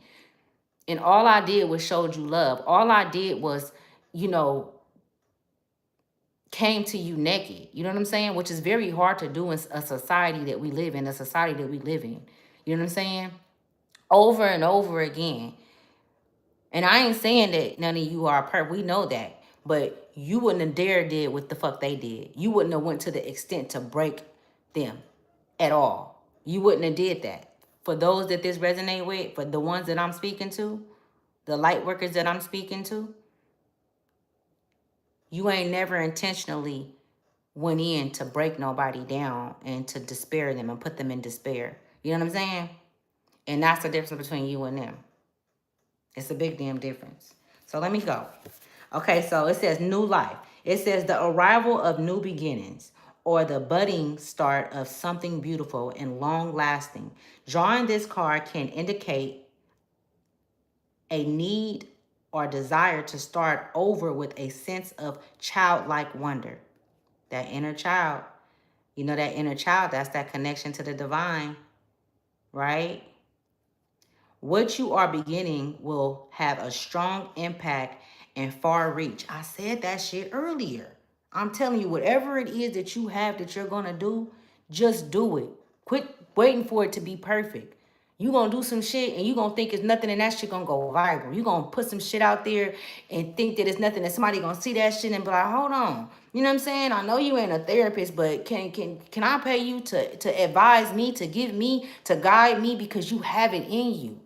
And all I did was showed you love. All I did was, you know, came to you naked. You know what I'm saying? Which is very hard to do in a society that we live in, a society that we live in. You know what I'm saying? Over and over again. And I ain't saying that none of you are perfect. We know that. But you wouldn't have dared did what the fuck they did. You wouldn't have went to the extent to break them at all. You wouldn't have did that. For those that this resonate with, for the ones that I'm speaking to, the light workers that I'm speaking to, you ain't never intentionally went in to break nobody down and to despair them and put them in despair. You know what I'm saying? And that's the difference between you and them. It's a big damn difference. So let me go. Okay, so it says new life. It says the arrival of new beginnings or the budding start of something beautiful and long lasting. Drawing this card can indicate a need or desire to start over with a sense of childlike wonder. That inner child, you know, that inner child, that's that connection to the divine, right? What you are beginning will have a strong impact and far reach. I said that shit earlier. I'm telling you, whatever it is that you have that you're going to do, just do it. Quit waiting for it to be perfect. You going to do some shit and you going to think it's nothing and that shit going to go viral. You going to put some shit out there and think that it's nothing and somebody going to see that shit and be like, hold on. You know what I'm saying? I know you ain't a therapist, but can I pay you to advise me, to give me, to guide me because you have it in you.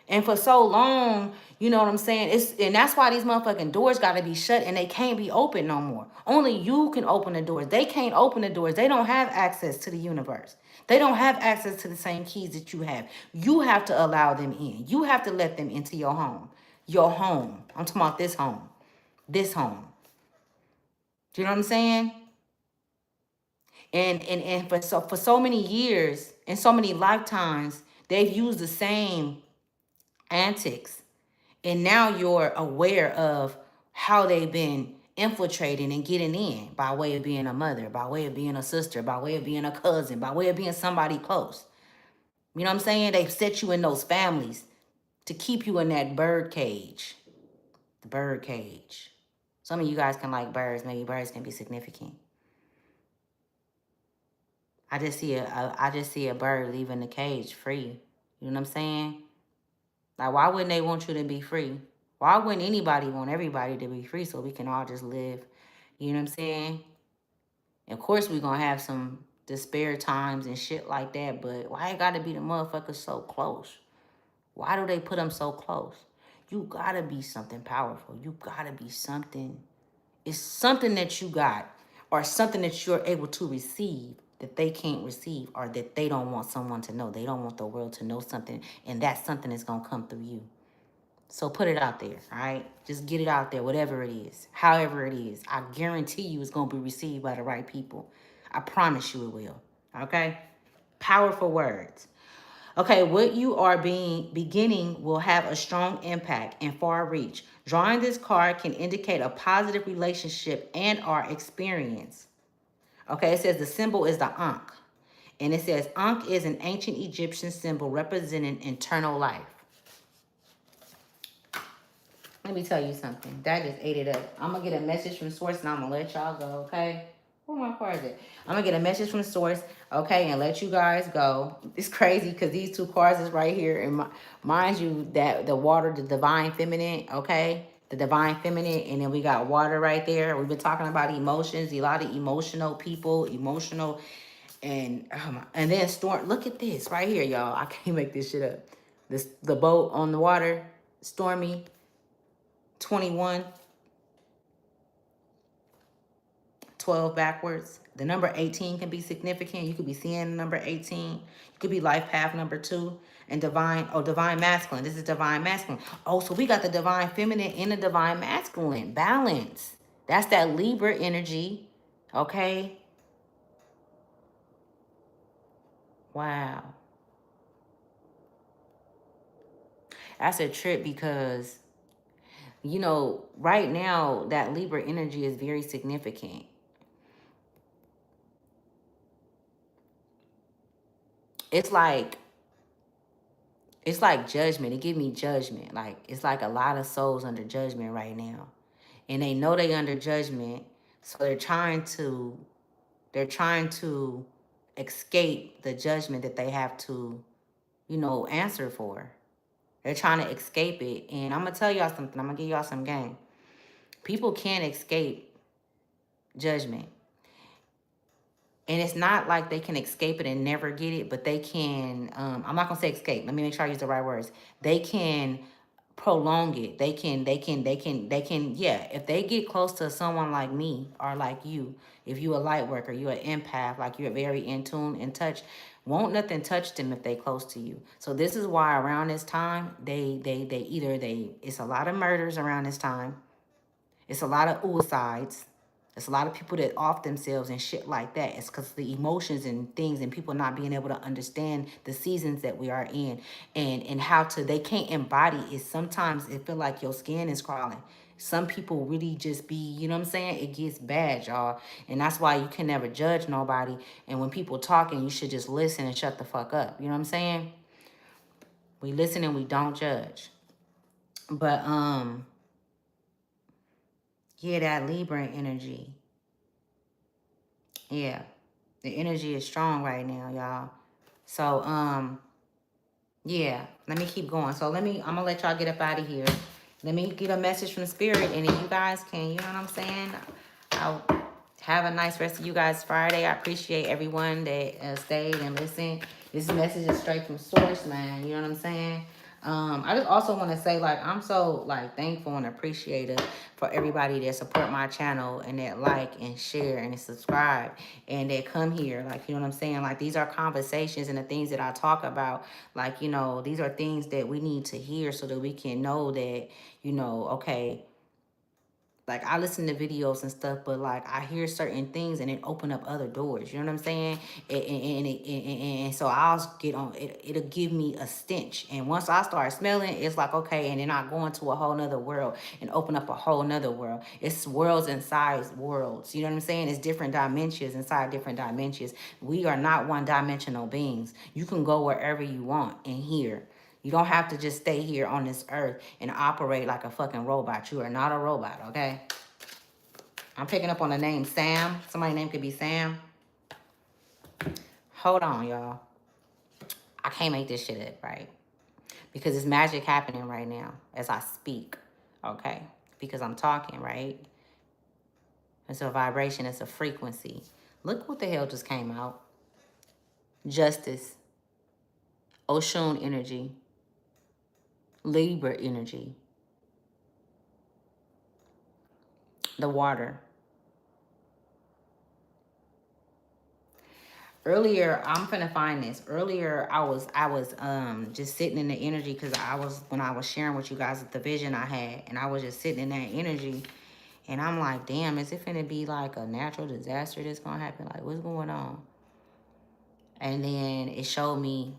And for so long, you know what I'm saying? And that's why these motherfucking doors gotta be shut and they can't be open no more. Only you can open the doors. They can't open the doors. They don't have access to the universe. They don't have access to the same keys that you have. You have to allow them in. You have to let them into your home. Your home. I'm talking about this home. This home. Do you know what I'm saying? And for so many years and so many lifetimes, they've used the same antics. And now you're aware of how they've been infiltrating and getting in by way of being a mother, by way of being a sister, by way of being a cousin, by way of being somebody close. You know what I'm saying? They've set you in those families to keep you in that bird cage. The bird cage. Some of you guys can like birds. Maybe birds can be significant. I just see a bird leaving the cage free. You know what I'm saying? Like, why wouldn't they want you to be free? Why wouldn't anybody want everybody to be free so we can all just live? You know what I'm saying? Of course, we're going to have some despair times and shit like that, but why it got to be the motherfuckers so close? Why do they put them so close? You got to be something powerful. You got to be something. It's something that you got or something that you're able to receive that they can't receive or that they don't want someone to know. They don't want the world to know something, and that something is going to come through you. So put it out there, all right? Just get it out there, whatever it is, however it is. I guarantee you it's going to be received by the right people. I promise you it will, okay? Powerful words. Okay, what you are beginning will have a strong impact and far reach. Drawing this card can indicate a positive relationship and our experience. Okay, it says the symbol is the Ankh. And it says Ankh is an ancient Egyptian symbol representing eternal life. Let me tell you something. That just ate it up. I'm going to get a message from Source and I'm going to let y'all go, okay? Where my cards at? I'm going to get a message from Source, okay, and let you guys go. It's crazy because these two cards is right here. And mind you, that the water, the divine feminine, okay? The divine feminine. And then we got water right there. We've been talking about emotions. A lot of emotional people, emotional. And then storm. Look at this right here, y'all. I can't make this shit up. The boat on the water, stormy. 21, 12 backwards. The number 18 can be significant. You could be seeing the number 18. You could be life path number 2. And divine masculine. This is divine masculine. Oh, so we got the divine feminine and the divine masculine. Balance. That's that Libra energy. Okay? Wow. That's a trip because, you know, right now, that Libra energy is very significant. It's like judgment. It give me judgment. Like, it's like a lot of souls under judgment right now. And they know they under judgment. So they're trying to escape the judgment that they have to, you know, answer for. They're trying to escape it. And I'm going to tell y'all something. I'm going to give y'all some game. People can't escape judgment. And it's not like they can escape it and never get it, but they can, I'm not gonna say escape. Let me make sure I use the right words. They can prolong it. They can, yeah. If they get close to someone like me or like you, if you a light worker, you an empath, like you're very in tune, in touch, won't nothing touch them if they close to you. So this is why around this time, it's a lot of murders around this time. It's a lot of suicides. It's a lot of people that off themselves and shit like that. It's because the emotions and things and people not being able to understand the seasons that we are in and how they can't embody it. Sometimes it feel like your skin is crawling. Some people really just be, you know what I'm saying? It gets bad, y'all. And that's why you can never judge nobody. And when people talking, you should just listen and shut the fuck up. You know what I'm saying? We listen and we don't judge. But, yeah, that Libra energy. Yeah. The energy is strong right now, y'all. So, yeah. Let me keep going. So I'm going to let y'all get up out of here. Let me get a message from the spirit, and then you guys can, you know what I'm saying? I'll have a nice rest of you guys Friday. I appreciate everyone that stayed and listened. This message is straight from source, man. You know what I'm saying? I just also want to say, like, I'm so like thankful and appreciative for everybody that support my channel and that like and share and subscribe and that come here. Like, you know what I'm saying? Like, these are conversations and the things that I talk about. Like, you know, these are things that we need to hear so that we can know that, you know, okay, like I listen to videos and stuff, but like I hear certain things and it open up other doors. You know what I'm saying? And so I'll get on it. It'll give me a stench, and once I start smelling, it's like okay, and then I go into a whole nother world and open up a whole nother world. It's worlds inside worlds. You know what I'm saying? It's different dimensions inside different dimensions. We are not one-dimensional beings. You can go wherever you want in here. You don't have to just stay here on this earth and operate like a fucking robot. You are not a robot, okay? I'm picking up on the name Sam. Somebody's name could be Sam. Hold on, y'all. I can't make this shit up, right? Because it's magic happening right now as I speak, okay? Because I'm talking, right? It's a vibration. It's a frequency. Look what the hell just came out. Justice. Oshun energy. Libra energy. The water. Earlier, I'm finna find this. Earlier, I was just sitting in the energy because when I was sharing with you guys the vision I had, and I was just sitting in that energy, and I'm like, damn, is it finna be like a natural disaster that's gonna happen? Like, what's going on? And then it showed me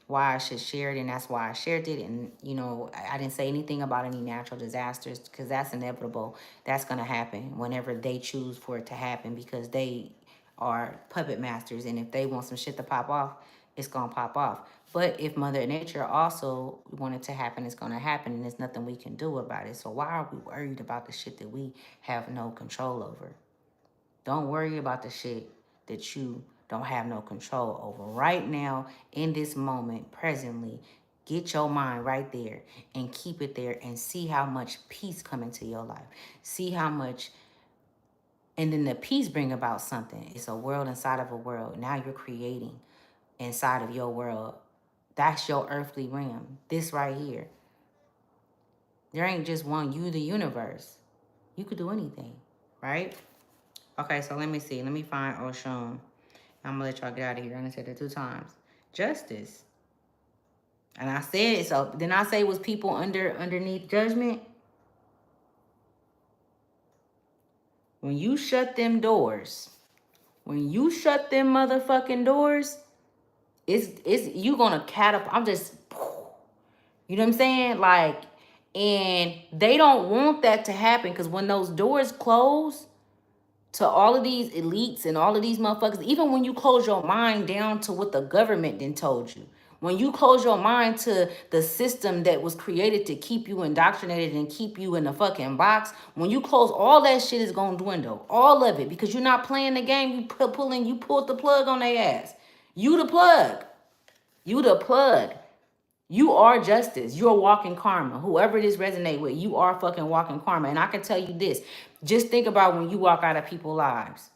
why I should share it, and that's why I shared it. And you know, I didn't say anything about any natural disasters because that's inevitable. That's gonna happen whenever they choose for it to happen because they are puppet masters, and if they want some shit to pop off, it's gonna pop off. But if Mother Nature also wanted to happen, it's gonna happen, and there's nothing we can do about it. So why are we worried about the shit that we have no control over? Don't worry about the shit that you don't have no control over. Right now, in this moment, presently, get your mind right there and keep it there and see how much peace come into your life. See how much, and then the peace bring about something. It's a world inside of a world. Now you're creating inside of your world. That's your earthly realm. This right here. There ain't just one you, the universe. You could do anything, right? Okay, so let me see. Let me find Oshun. I'm gonna let y'all get out of here. I'm gonna say that 2 times. Justice. And I said it, so then I say was people underneath judgment. When you shut them doors, when you shut them motherfucking doors, it's you gonna catapult. I'm just, you know what I'm saying? Like, and they don't want that to happen because when those doors close, to all of these elites and all of these motherfuckers, even when you close your mind down to what the government then told you, when you close your mind to the system that was created to keep you indoctrinated and keep you in the fucking box, when you close, all that shit is gonna dwindle. All of it, because you're not playing the game. You pulled the plug on their ass. You the plug. You the plug. You are justice. You're walking karma. Whoever this resonate with, you are fucking walking karma. And I can tell you this. Just think about when you walk out of people's lives.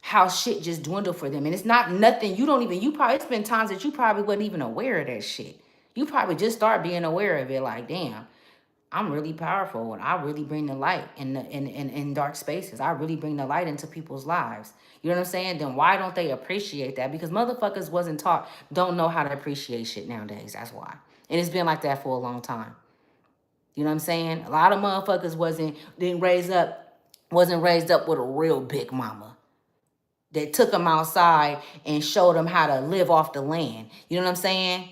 How shit just dwindle for them. And it's not nothing. You probably, it's been times that you probably wasn't even aware of that shit. You probably just start being aware of it like, damn, I'm really powerful and I really bring the light in dark spaces. I really bring the light into people's lives. You know what I'm saying? Then why don't they appreciate that? Because motherfuckers wasn't taught, don't know how to appreciate shit nowadays. That's why. And it's been like that for a long time. You know what I'm saying? A lot of motherfuckers wasn't raised up with a real big mama that took them outside and showed them how to live off the land. You know what I'm saying?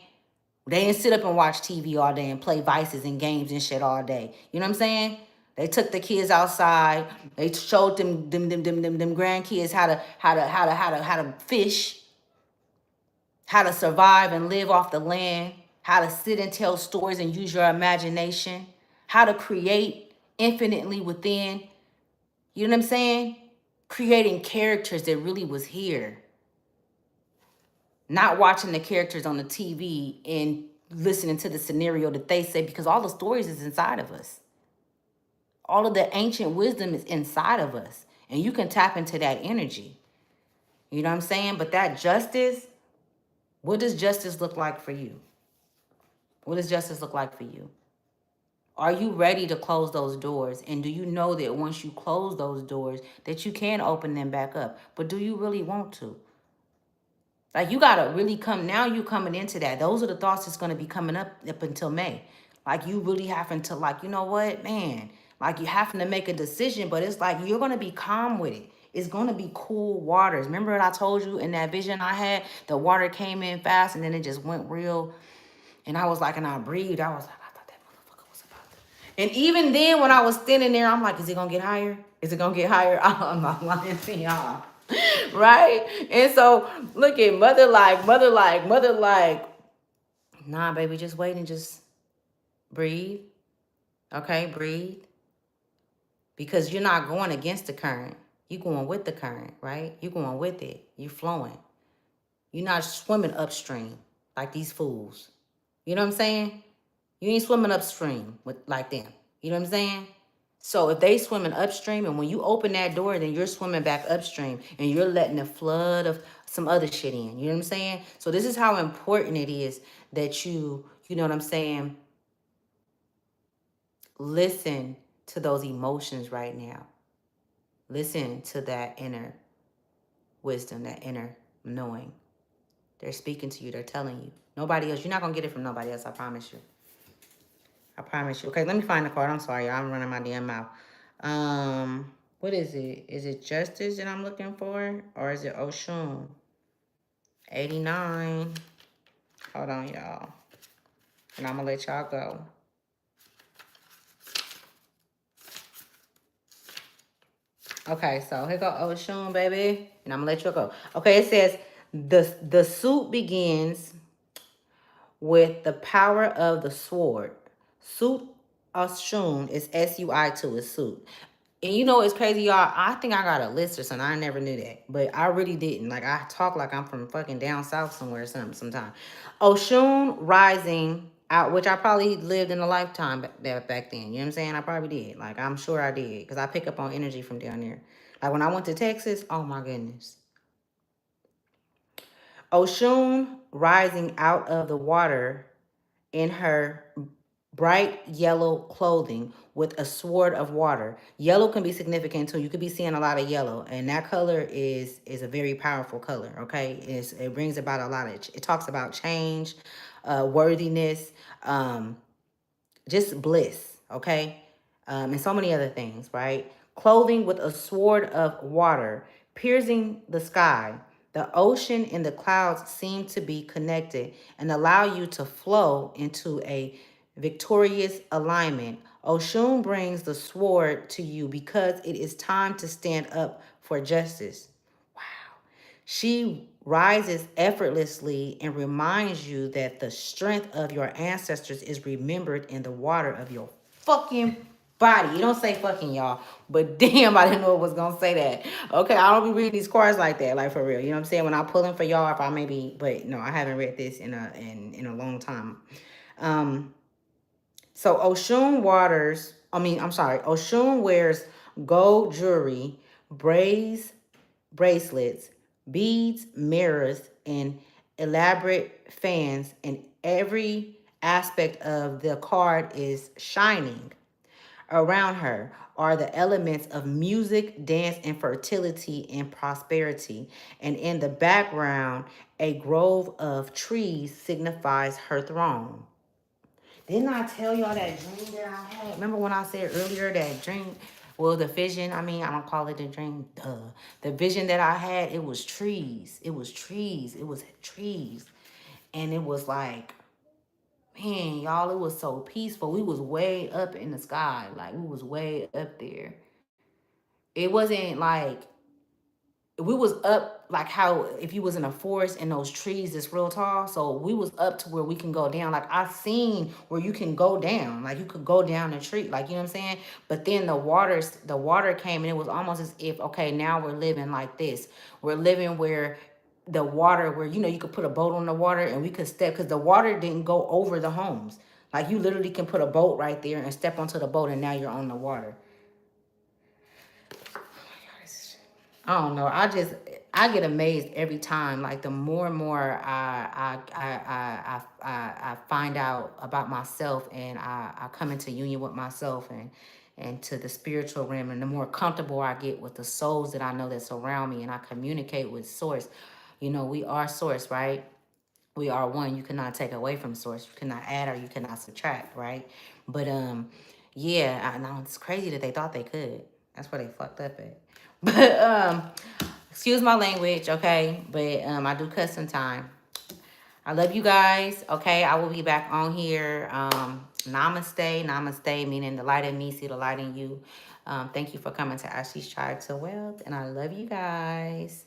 They didn't sit up and watch TV all day and play vices and games and shit all day. You know what I'm saying? They took the kids outside. They showed them grandkids how to fish, how to survive and live off the land, how to sit and tell stories and use your imagination, how to create infinitely within. You know what I'm saying? Creating characters that really was here. Not watching the characters on the TV and listening to the scenario that they say, because all the stories is inside of us. All of the ancient wisdom is inside of us. And you can tap into that energy. You know what I'm saying? But that justice, what does justice look like for you? What does justice look like for you? Are you ready to close those doors? And do you know that once you close those doors, that you can open them back up? But do you really want to? Like, you gotta really come now. You coming into that. Those are the thoughts that's gonna be coming up until May. Like, you really having to, like, you know what, man? Like, you having to make a decision, but it's like you're gonna be calm with it. It's gonna be cool waters. Remember what I told you in that vision I had? The water came in fast and then it just went real. And I was like, and I breathed. I was like, I thought that motherfucker was about to. And even then, when I was standing there, I'm like, is it gonna get higher? Is it gonna get higher? I'm not lying to y'all. Right? And so look at mother like, nah, baby, just wait and just breathe. Okay, breathe. Because you're not going against the current. You're going with the current, right? You're going with it. You're flowing. You're not swimming upstream like these fools. You know what I'm saying? You ain't swimming upstream with like them. You know what I'm saying? So if they swimming upstream and when you open that door, then you're swimming back upstream and you're letting a flood of some other shit in. You know what I'm saying? So this is how important it is that you know what I'm saying, listen to those emotions right now. Listen to that inner wisdom, that inner knowing. They're speaking to you. They're telling you. Nobody else. You're not going to get it from nobody else. I promise you. I promise you. Okay, let me find the card. I'm sorry, y'all. I'm running my damn mouth. What is it? Is it justice that I'm looking for? Or is it Oshun? 89. Hold on, y'all. And I'm going to let y'all go. Okay, so here go Oshun, baby. And I'm going to let you go. Okay, it says, the suit begins with the power of the sword. Suit Oshun is SUI2, is suit. And you know it's crazy, y'all. I think I got a list or something. I never knew that. But I really didn't. Like, I talk like I'm from fucking down south somewhere or something sometime. Oshun rising out, which I probably lived in a lifetime back then. You know what I'm saying? I probably did. Like, I'm sure I did. Because I pick up on energy from down there. Like, when I went to Texas, oh my goodness. Oshun rising out of the water in her bright yellow clothing with a sword of water. Yellow can be significant too. You could be seeing a lot of yellow, and that color is a very powerful color. Okay, it brings about a lot of. It talks about change, worthiness, just bliss. Okay, and so many other things. Right, clothing with a sword of water piercing the sky. The ocean and the clouds seem to be connected and allow you to flow into a victorious alignment. Oshun brings the sword to you because it is time to stand up for justice. Wow. She rises effortlessly and reminds you that the strength of your ancestors is remembered in the water of your fucking body. You don't say fucking, y'all, but damn, I didn't know it was gonna say that. Okay, I don't be reading these cards like that, like for real. You know what I'm saying? When I'm pulling for y'all, if I maybe, but no, I haven't read this in a long time. So Oshun wears gold jewelry, bracelets, beads, mirrors, and elaborate fans, and every aspect of the card is shining. Around her are the elements of music, dance, and fertility and prosperity. And in the background, a grove of trees signifies her throne. Didn't I tell y'all that dream that I had? Remember when I said earlier that dream? Well, the vision, I mean, I don't call it a dream. Duh. The vision that I had, it was trees. It was trees. It was trees. And it was like, man, y'all, it was so peaceful. We was way up in the sky. Like, we was way up there. It wasn't like we was up like how if you was in a forest and those trees is real tall, so we was up to where we can go down. Like, I seen where you can go down, like you could go down a tree, like, you know what I'm saying. But then the water came and it was almost as if, okay, now we're living like this. We're living where the water, where, you know, you could put a boat on the water and we could step, because the water didn't go over the homes. Like, you literally can put a boat right there and step onto the boat and now you're on the water. I don't know. I get amazed every time. Like the more and more I find out about myself, and I come into union with myself and to the spiritual realm, and the more comfortable I get with the souls that I know that surround me, and I communicate with source. You know, we are source, right? We are one. You cannot take away from source. You cannot add or you cannot subtract, right? But yeah, I know it's crazy that they thought they could. That's where they fucked up at. But excuse my language, okay? But I do cuss sometimes. I love you guys. Okay, I will be back on here. Namaste, namaste, meaning the light in me, see the light in you. Thank you for coming to Ashley's Tribe to Wealth, and I love you guys.